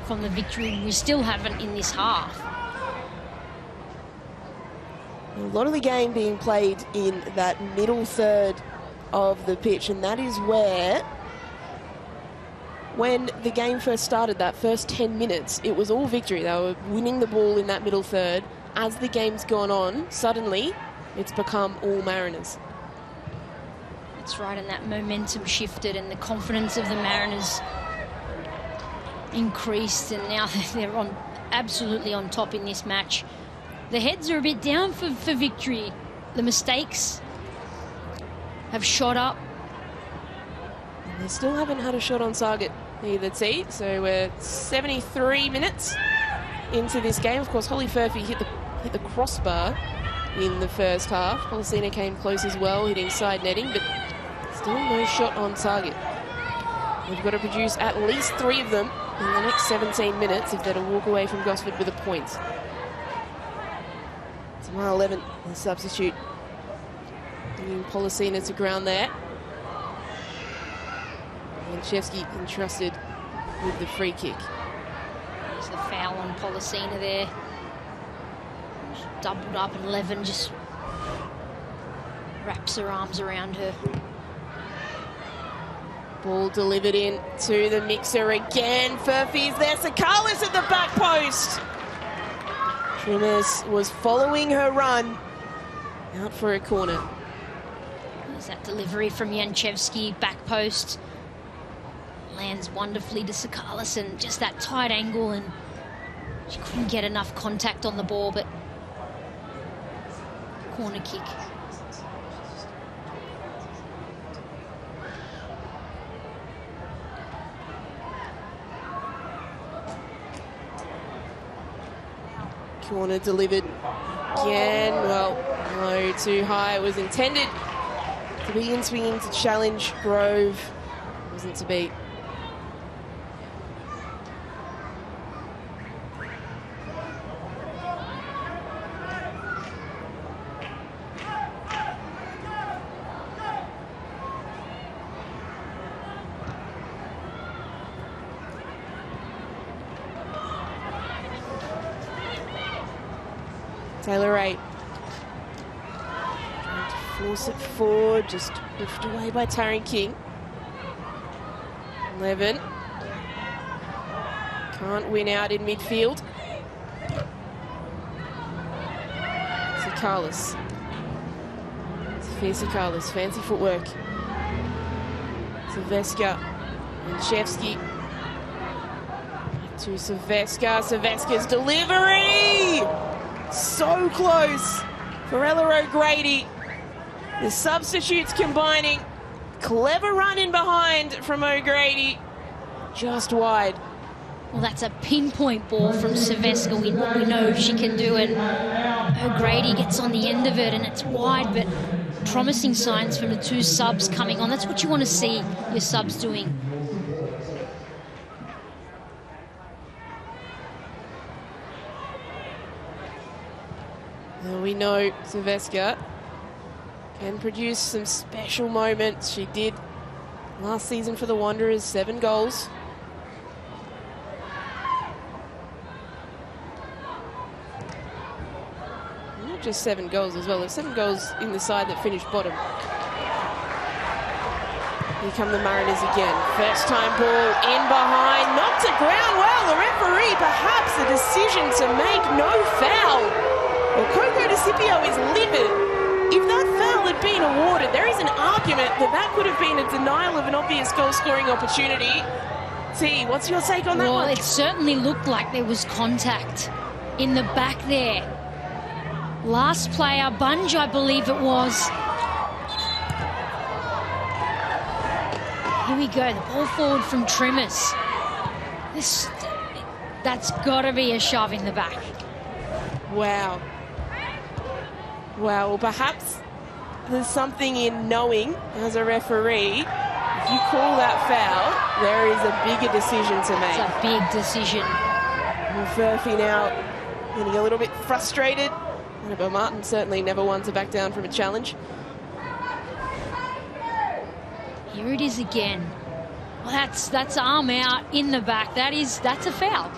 from the Victory. We still haven't in this half. A lot of the game being played in that middle third of the pitch, and that is where, when the game first started, that first 10 minutes, it was all victory. They were winning the ball in that middle third. As the game's gone on, suddenly it's become all Mariners. That's right, and that momentum shifted and the confidence of the Mariners increased, and now they're absolutely on top in this match. The heads are a bit down for victory. The mistakes have shot up. And they still haven't had a shot on target either, T. So we're 73 minutes into this game. Of course, Holly Furphy hit the crossbar in the first half. Policina came close as well, hitting side netting, but still no shot on target. We've got to produce at least 3 of them in the next 17 minutes if they're to walk away from Gosford with a point. It's mile 11, the substitute. Bringing Policina to ground there. And Chevsky entrusted with the free kick. There's the foul on Policina there. She's doubled up, and Levin just wraps her arms around her. Ball delivered in to the mixer again. Furphy's there. Sakalis at the back post. Trimmers was following her run. Out for a corner. There's that delivery from Janchevsky, back post. Lands wonderfully to Sakalis, and just that tight angle, and she couldn't get enough contact on the ball, but corner kick. Corner delivered again. Well, no, too high. It was intended to be in swinging to challenge Grove. Wasn't to be. Taylor Wright trying to force it forward, just pushed away by Taryn King. 11 can't win out in midfield. Sakalis. Sophia Sakalis, fancy footwork. Silveska and Chevsky. Back to Silveska. Silveska's delivery! So close for Ella O'Grady. The substitutes combining. Clever run in behind from O'Grady. Just wide. Well, that's a pinpoint ball from Silveska. We know she can do it. O'Grady gets on the end of it, and it's wide, but promising signs from the 2 subs coming on. That's what you want to see your subs doing. We know Silveska can produce some special moments. She did last season for the Wanderers, 7 goals. Not just 7 goals as well. There's 7 goals in the side that finished bottom. Here come the Mariners again. First time ball in behind, knocked to ground. Well, the referee perhaps a decision to make no foul. Well, Coco DeCipio is livid. If that foul had been awarded, there is an argument that that could have been a denial of an obvious goal-scoring opportunity. T, what's your take on that one? Well, it certainly looked like there was contact in the back there. Last player, Bunge, I believe it was. Here we go, the ball forward from Trimmers. That's got to be a shove in the back. Wow. Wow, well, perhaps there's something in knowing as a referee, if you call that foul, there is a bigger decision to make. It's a big decision. And Furphy now getting a little bit frustrated. Annabelle Martin certainly never one to back down from a challenge. Here it is again. Well, that's arm out in the back. That's a foul.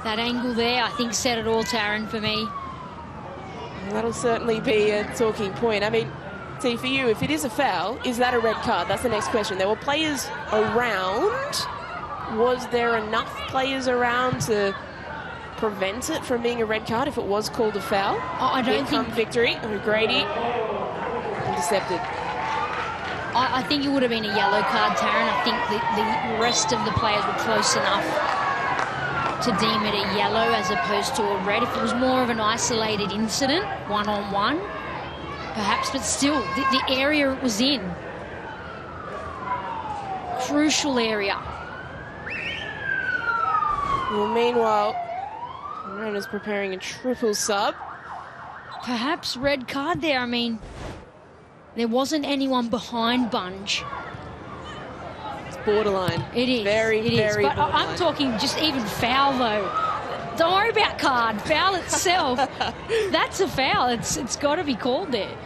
That angle there, I think, said it all, Taryn, for me. Well, that'll certainly be a talking point. I mean, see, for you, if it is a foul, is that a red card? That's the next question. There were players around. Was there enough players around to prevent it from being a red card if it was called a foul? Oh, I don't think... Victory. O'Grady intercepted. I think it would have been a yellow card, Taryn. I think the rest of the players were close enough to deem it a yellow as opposed to a red. If it was more of an isolated incident, one-on-one, perhaps, but still, the area it was in, crucial area. Well, meanwhile, Mariners preparing a triple sub. Perhaps red card there. I mean, there wasn't anyone behind Bunge. It's borderline. It is. Very But borderline. I'm talking just even foul, though. Don't worry about card. Foul itself. That's a foul. It's got to be called there.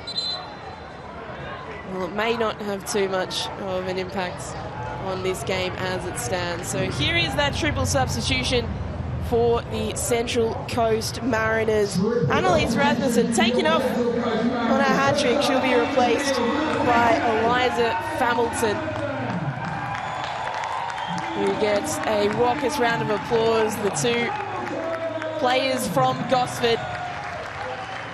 Well, it may not have too much of an impact on this game as it stands. So here is that triple substitution for the Central Coast Mariners. Annalise Rasmussen taking off on a hat-trick. She'll be replaced by Eliza Familton, who gets a raucous round of applause. The two players from Gosford.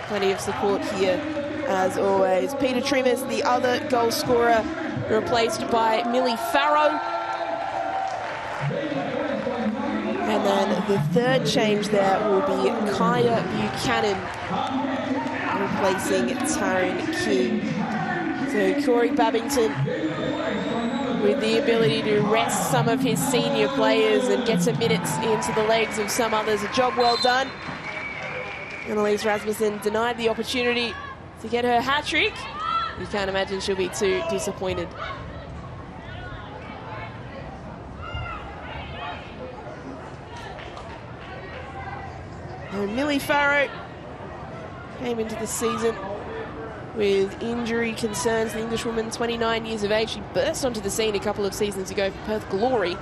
Plenty of support here, as always. Peter Trimmers, the other goal scorer, replaced by Millie Farrow. And then the third change there will be Kaya Buchanan replacing Taryn King. So Corey Babington, with the ability to rest some of his senior players and get some minutes into the legs of some others. A job well done. Annalise Rasmussen denied the opportunity to get her hat-trick. You can't imagine she'll be too disappointed. And Millie Farrow came into the season with injury concerns. The Englishwoman, 29 years of age, she burst onto the scene a couple of seasons ago for Perth Glory.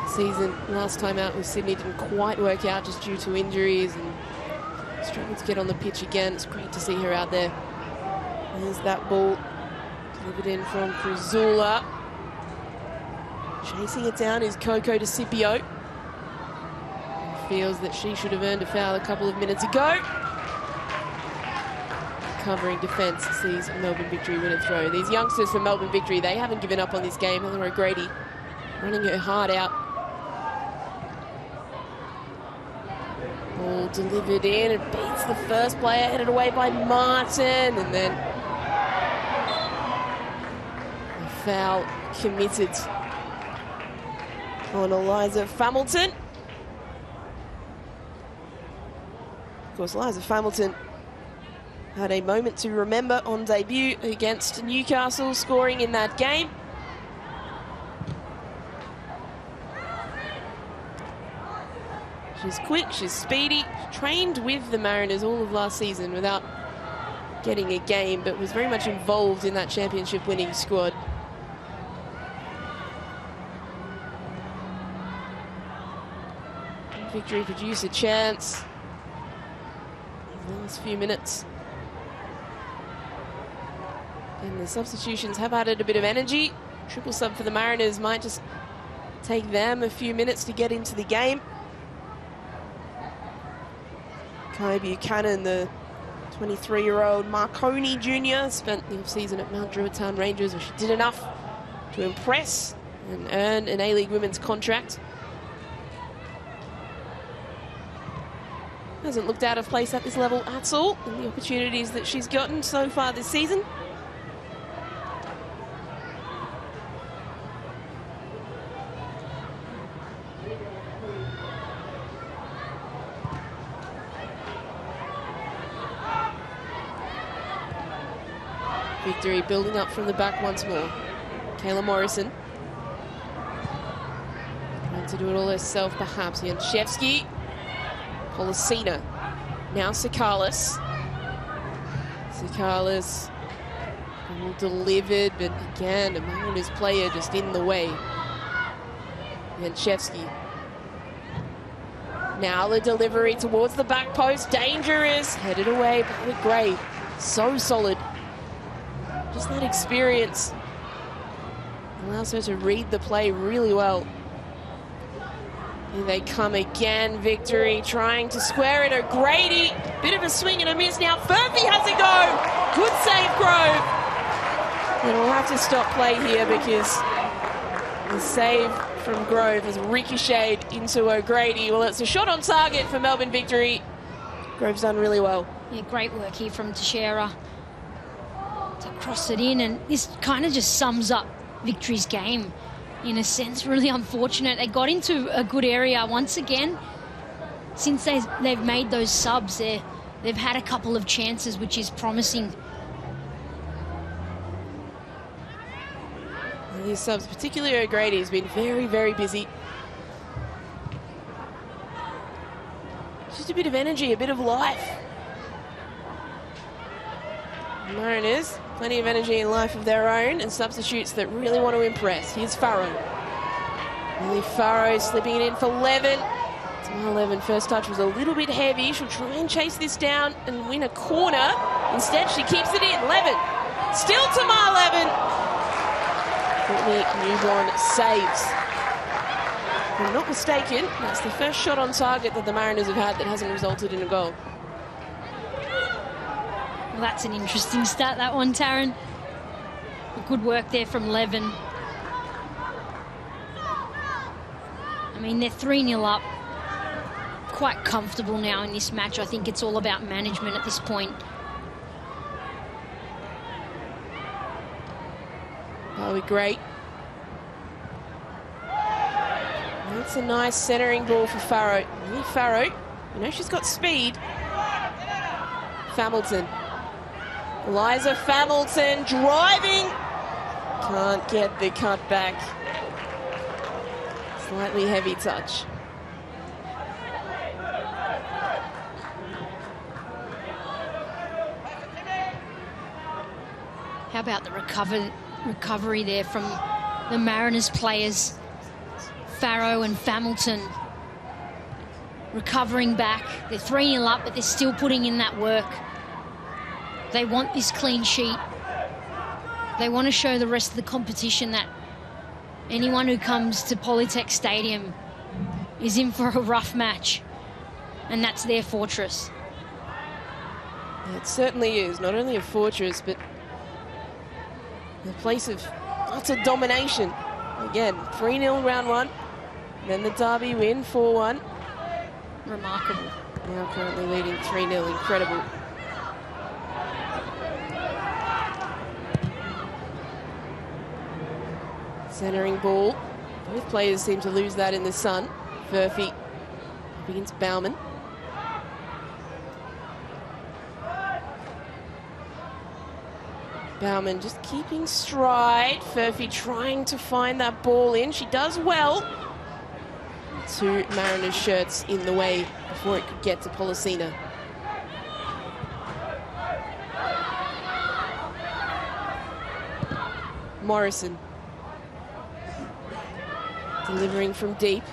Season last time out with Sydney didn't quite work out just due to injuries and struggled to get on the pitch again. It's great to see her out there. There's that ball delivered in from Cruzula. Chasing it down is Coco DeCipio. Feels that she should have earned a foul a couple of minutes ago. Covering defence sees Melbourne Victory win a throw. These youngsters for Melbourne Victory, they haven't given up on this game. Heather O'Grady running her hard out. Ball delivered in, it beats the first player, headed away by Martin, and then a foul committed on Eliza Familton. Of course, Eliza Familton had a moment to remember on debut against Newcastle, scoring in that game. She's quick, she's speedy, she trained with the Mariners all of last season without getting a game, but was very much involved in that championship winning squad. Victory produced a chance. Last few minutes. And the substitutions have added a bit of energy. Triple sub for the Mariners might just take them a few minutes to get into the game. Kai Buchanan, the 23-year-old Marconi Jr., spent the off-season at Mount Druitt Town Rangers, where she did enough to impress and earn an A-League women's contract. Hasn't looked out of place at this level at all in the opportunities that she's gotten so far this season. Victory building up from the back once more. Kayla Morrison. Trying to do it all herself, perhaps. Janshevsky. Polisina. Now Sakalis. Sakalis all delivered, but again, a Mariners player just in the way. Janshevsky. Now the delivery towards the back post. Dangerous. Headed away by Gray. So solid. Just that experience allows her to read the play really well. Here they come again. Victory trying to square it. O'Grady. Bit of a swing and a miss. Now Furphy has a go. Good save, Grove. And we'll have to stop play here because the save from Grove has ricocheted into O'Grady. Well, it's a shot on target for Melbourne Victory. Grove's done really well. Yeah, great work here from Teixeira to cross it in, and this kind of just sums up Victory's game in a sense. Really unfortunate. They got into a good area once again. Since they've made those subs, they've had a couple of chances, which is promising. These subs, particularly O'Grady, has been very, very busy. Just a bit of energy, a bit of life. Mariners, plenty of energy and life of their own, and substitutes that really want to impress. Here's Farrow. Lily Farrow slipping it in for Levin. Tamar Levin, first touch was a little bit heavy. She'll try and chase this down and win a corner. Instead, she keeps it in. Levin, still Tamar Levin. Courtney Newborn saves. If I'm not mistaken, that's the first shot on target that the Mariners have had that hasn't resulted in a goal. Well, that's an interesting stat, that one, Taryn. Good work there from Levin. I mean, they're 3-0 up. Quite comfortable now in this match. I think it's all about management at this point. That would be great. That's a nice centering ball for Farrow. Really Farrow, you know she's got speed. Familton. Eliza Familton driving. Can't get the cut back. Slightly heavy touch. How about the recovery there from the Mariners players? Farrow and Familton recovering back. They're 3-0 up, but they're still putting in that work. They want this clean sheet. They want to show the rest of the competition that anyone who comes to Polytech Stadium is in for a rough match, and that's their fortress. It certainly is. Not only a fortress, but a place of lots of domination. Again, 3-0 round one. Then the Derby win, 4-1. Remarkable. Now currently leading 3-0. Incredible. Centering ball. Both players seem to lose that in the sun. Furphy against Bauman. Bauman just keeping stride. Furphy trying to find that ball in. She does well. Two Mariners shirts in the way before it could get to Policina. Morrison. Delivering from deep.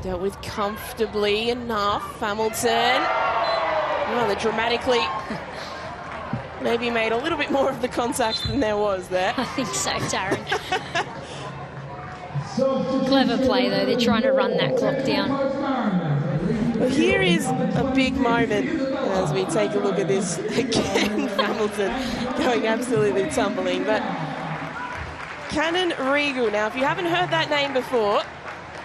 Dealt with comfortably enough. Hamilton. Well, they dramatically maybe made a little bit more of the contact than there was there. I think so, Darren. Clever play, though. They're trying to run that clock down. Well, here is a big moment as we take a look at this again. Hamilton going absolutely tumbling. But Cannon Regal. Now, if you haven't heard that name before,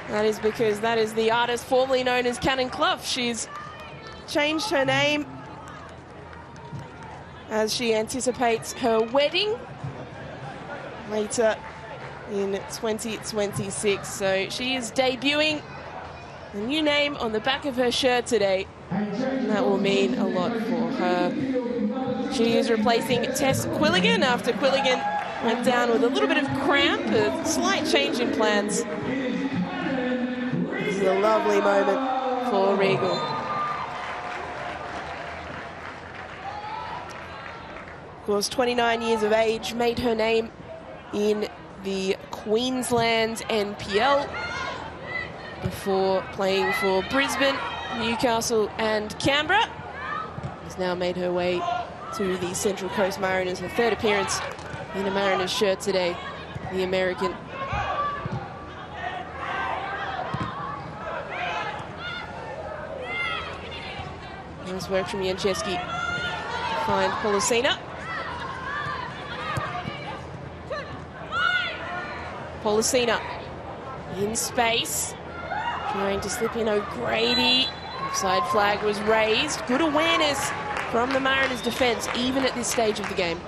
that is because that is the artist formerly known as Cannon Clough. She's changed her name as she anticipates her wedding later in 2026. So she is debuting a new name on the back of her shirt today, and that will mean a lot for her. She is replacing Tess Quilligan after Quilligan went down with a little bit of cramp, a slight change in plans. This is a lovely moment for Regal. Of course, 29 years of age, made her name in the Queensland NPL. before playing for Brisbane, Newcastle and Canberra. Has now made her way to the Central Coast Mariners, her third appearance in a Mariners shirt today, the American. Nice work from Janczewski to find Polisina. Polisina in space, trying to slip in O'Grady. Offside flag was raised. Good awareness from the Mariners defence, even at this stage of the game.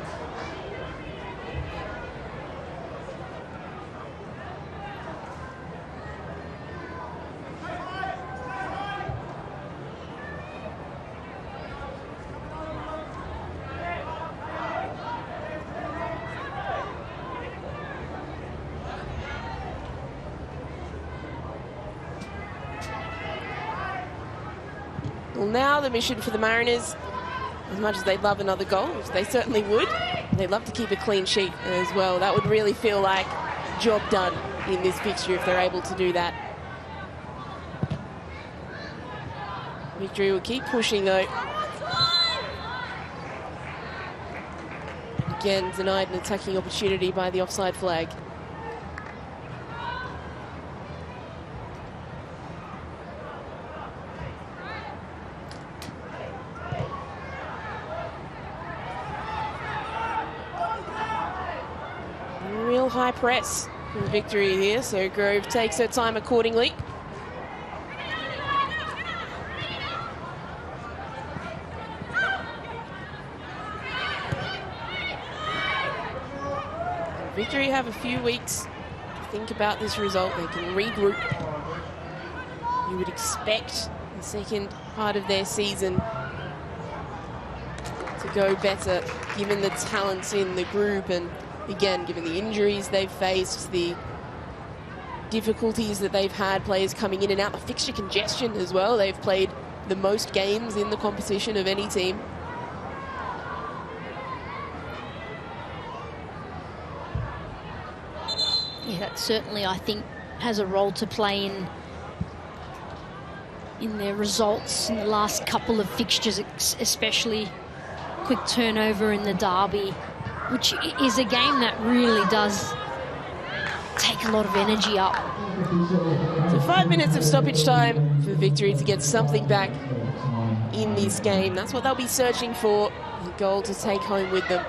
Well, now the mission for the Mariners, as much as they'd love another goal, which they certainly would, they'd love to keep a clean sheet as well. That would really feel like job done in this fixture if they're able to do that. Victory will keep pushing though. Again, denied an attacking opportunity by the offside flag. Real high press from Victory here, so Grove takes her time accordingly. Victory have a few weeks to think about this result. They can regroup. You would expect the second part of their season to go better, given the talents in the group and again, given the injuries they've faced, the difficulties that they've had, players coming in and out, the fixture congestion as well. They've played the most games in the competition of any team. Yeah, that certainly, I think, has a role to play in their results in the last couple of fixtures, especially quick turnover in the derby, which is a game that really does take a lot of energy up. So 5 minutes of stoppage time for Victory to get something back in this game. That's what they'll be searching for, a goal to take home with them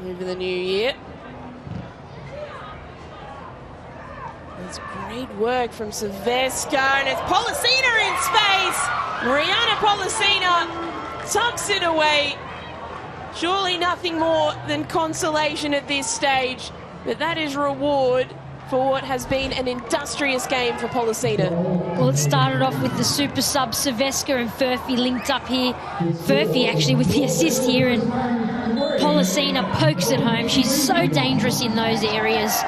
over the new year. That's great work from Silvesca, and it's Polisina in space. Rihanna Polisina tucks it away. Surely nothing more than consolation at this stage, but that is reward for what has been an industrious game for Polisina. Well, it started off with the super sub Silvesca and Furphy linked up here. Furphy actually with the assist here, and Polisina pokes it home. She's so dangerous in those areas.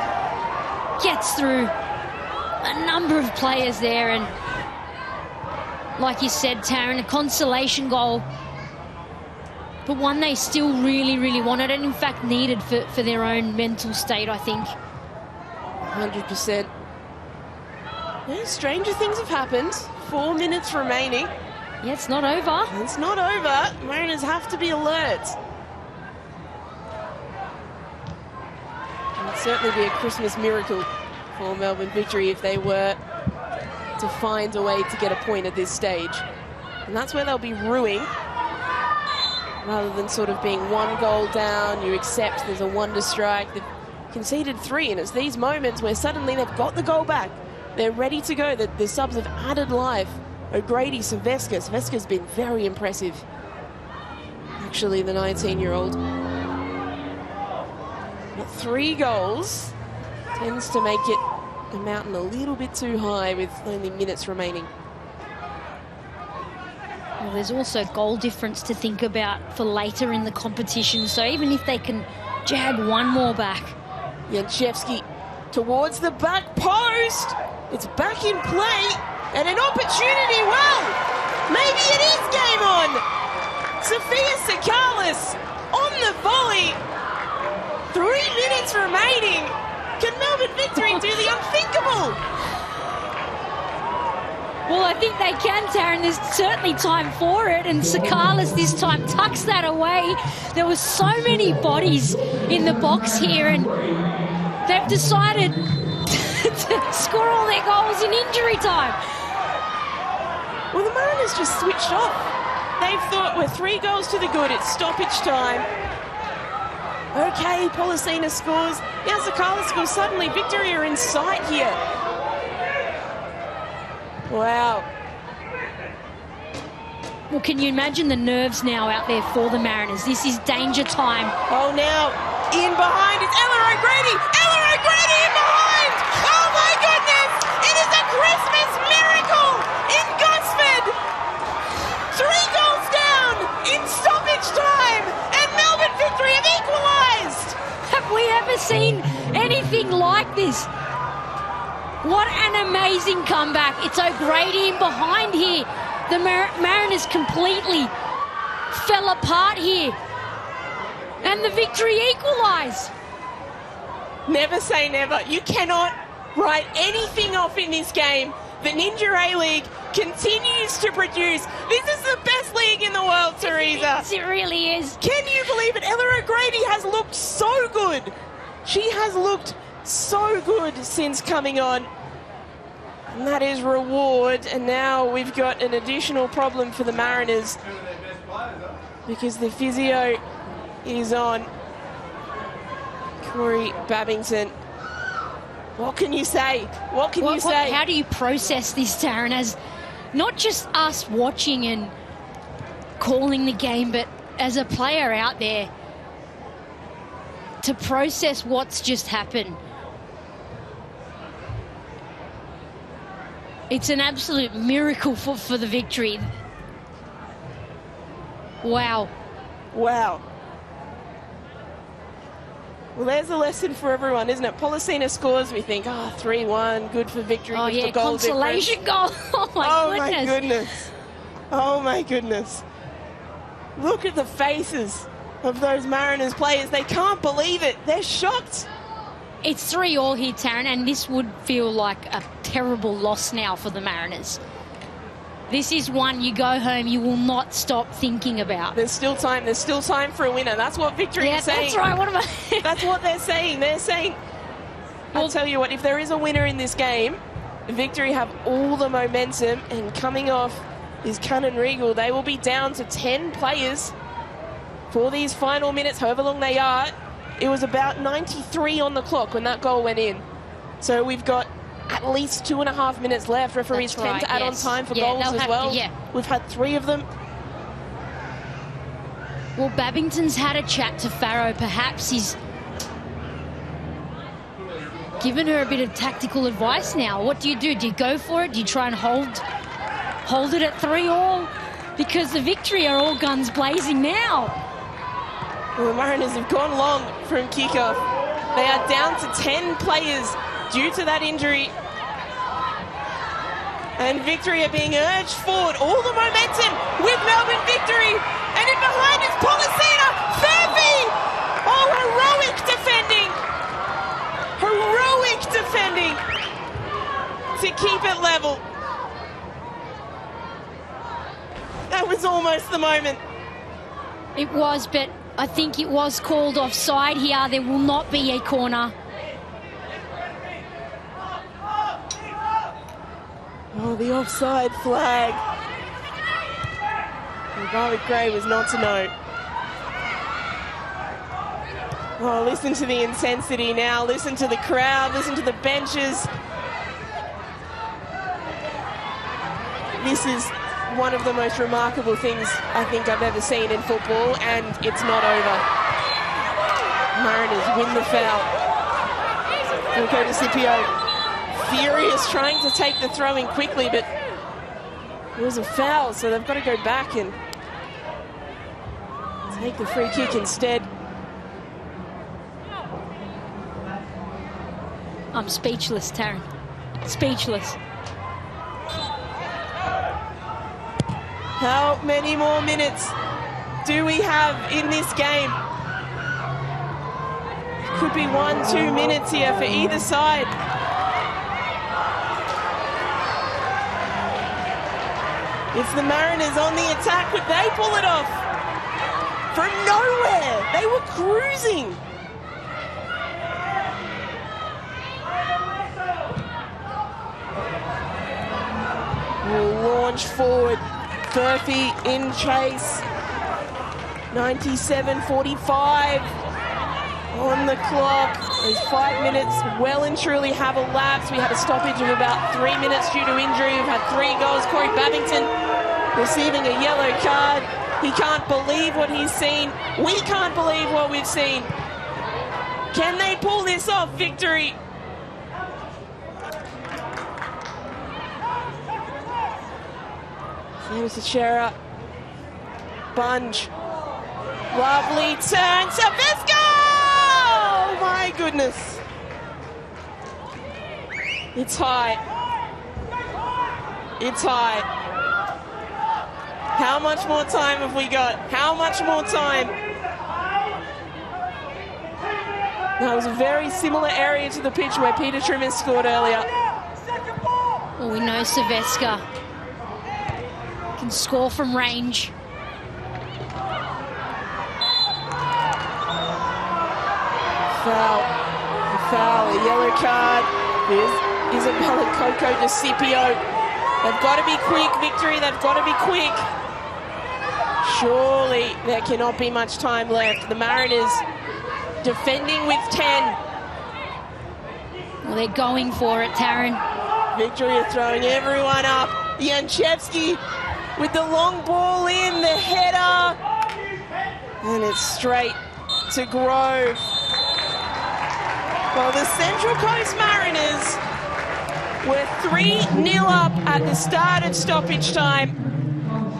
Gets through a number of players there, and like you said, Taryn, a consolation goal, but one they still really, really wanted and in fact needed for their own mental state, I think. 100%. Yeah, stranger things have happened. 4 minutes remaining. Yeah, it's not over. It's not over. Mariners have to be alert. It would certainly be a Christmas miracle for Melbourne Victory if they were to find a way to get a point at this stage. And that's where they'll be ruining, rather than sort of being one goal down, you accept there's a wonder strike. They've conceded 3, and it's these moments where suddenly they've got the goal back. They're ready to go. The subs have added life. O'Grady, Silvesca. Silvesca's been very impressive, actually, the 19-year-old. But 3 goals tends to make it a mountain a little bit too high with only minutes remaining. Well, there's also goal difference to think about for later in the competition, so even if they can jag one more back. Janczewski towards the back post. It's back in play and an opportunity. Well, maybe it is game on. Sophia Sakalis on the volley. 3 minutes remaining. Can Melbourne Victory do the unthinkable? Well, I think they can, Taryn. There's certainly time for it. And Sakalis this time tucks that away. There were so many bodies in the box here, and they've decided to score all their goals in injury time. Well, the Mariners just switched off. They've thought we're 3 goals to the good. It's stoppage time. Okay, Policina scores. Now Sakalis scores. Suddenly, victory are in sight here. Wow. Well, can you imagine the nerves now out there for the Mariners? This is danger time. Oh, now in behind. It's Ella O'Grady. Ella O'Grady in behind. Oh, my goodness. It is a Christmas miracle in Gosford. 3 goals down in stoppage time. And Melbourne victory have equalised. Have we ever seen anything like this? What an amazing comeback. It's O'Grady in behind here. The Mariners completely fell apart here. And the victory equalised. Never say never. You cannot write anything off in this game. The Ninja A-League continues to produce. This is the best league in the world, Teresa. It really is. Can you believe it? Ella O'Grady has looked so good. She has looked so good since coming on. And that is reward. And now we've got an additional problem for the Mariners because the physio is on Corey Babington. What can you say? What can you say? How do you process this, Taryn, as not just us watching and calling the game, but as a player out there to process what's just happened? It's an absolute miracle for the victory. Wow. Wow. Well, there's a lesson for everyone, isn't it? Policina scores, we think, 3-1, good for victory. Oh, yeah, the goal consolation goal. Oh, my goodness. Oh, my goodness. Look at the faces of those Mariners players. They can't believe it. They're shocked. It's 3-3 here, Taryn, and this would feel like a terrible loss now for the Mariners. This is one you go home, you will not stop thinking about. There's still time. There's still time for a winner. That's what victory is saying. That's right. What am I? That's what they're saying. They're saying, I'll tell you what, if there is a winner in this game, victory have all the momentum, and coming off is Cannon Regal. They will be down to 10 players for these final minutes, however long they are. It was about 93 on the clock when that goal went in. So we've got at least 2.5 minutes left. Referees tend to add on time for goals as well. We've had 3 of them. Well, Babington's had a chat to Farrow. Perhaps he's given her a bit of tactical advice now. What do? Do you go for it? Do you try and hold it at 3-3? Because the victory are all guns blazing now. Well, the Mariners have gone long from kickoff. They are down to 10 players due to that injury. And victory are being urged forward. All the momentum with Melbourne victory. And in behind is Policina. Furphy! Oh, heroic defending. Heroic defending to keep it level. That was almost the moment. It was, but I think it was called offside here. There will not be a corner. Oh, the offside flag. And Barwick Gray was not to know. Oh, listen to the intensity now. Listen to the crowd. Listen to the benches. This is one of the most remarkable things I think I've ever seen in football, and it's not over. Mariners win the foul. We'll go to Scipio. Furious, trying to take the throw in quickly, but it was a foul, so they've got to go back and take the free kick instead. I'm speechless, Taryn. Speechless. How many more minutes do we have in this game? Could be 1-2 minutes here for either side. It's the Mariners on the attack. Could they pull it off? From nowhere. They were cruising. Will launch forward. Furphy in chase. 97:45 on the clock. There's 5 minutes well and truly have elapsed. We had a stoppage of about 3 minutes due to injury. We've had 3 goals. Corey Babington receiving a yellow card. He can't believe what he's seen. We can't believe what we've seen. Can they pull this off? Victory. There's a Chera. Bunge. Lovely turn. Saveska! Oh my goodness. It's high. It's high. How much more time have we got? How much more time? That was a very similar area to the pitch where Peter Trimmer scored earlier. Well, we know Saveska can score from range. Foul. A foul, a yellow card. There's Isabella Coco DeCipio. They've got to be quick, Victory. They've got to be quick. Surely there cannot be much time left. The Mariners defending with 10. Well, they're going for it, Taryn. Victory are throwing everyone up. Janchevsky with the long ball in, the header. And it's straight to Grove. Well, the Central Coast Mariners were 3-0 up at the start of stoppage time.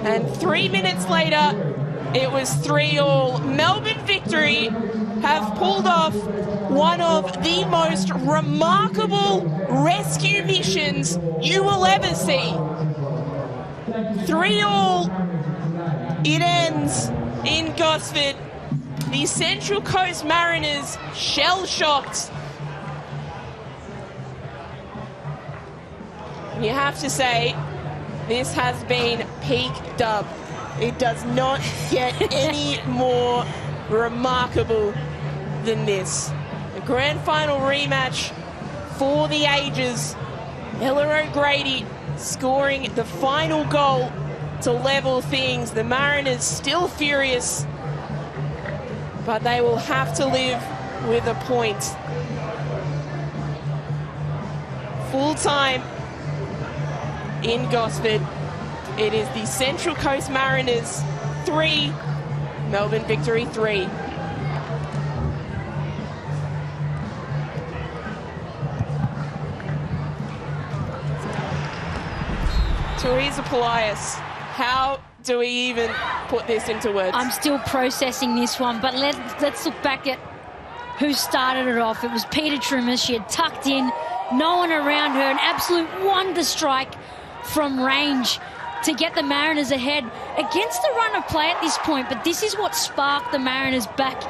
And 3 minutes later, it was 3-3. Melbourne Victory have pulled off one of the most remarkable rescue missions you will ever see. 3-3. It ends in Gosford. The Central Coast Mariners shell-shocked. You have to say, this has been peak dub. It does not get any more remarkable than this. A grand final rematch for the ages. Ella O'Grady scoring the final goal to level things. The Mariners still furious, but they will have to live with a point. Full time in Gosford. It is the Central Coast Mariners 3, Melbourne Victory 3. Teresa Polias, how do we even put this into words? I'm still processing this one, but let's look back at who started it off. It was Peter Trimmer. She had tucked in, no one around her, an absolute wonder strike from range to get the Mariners ahead against the run of play at this point. But this is what sparked the Mariners back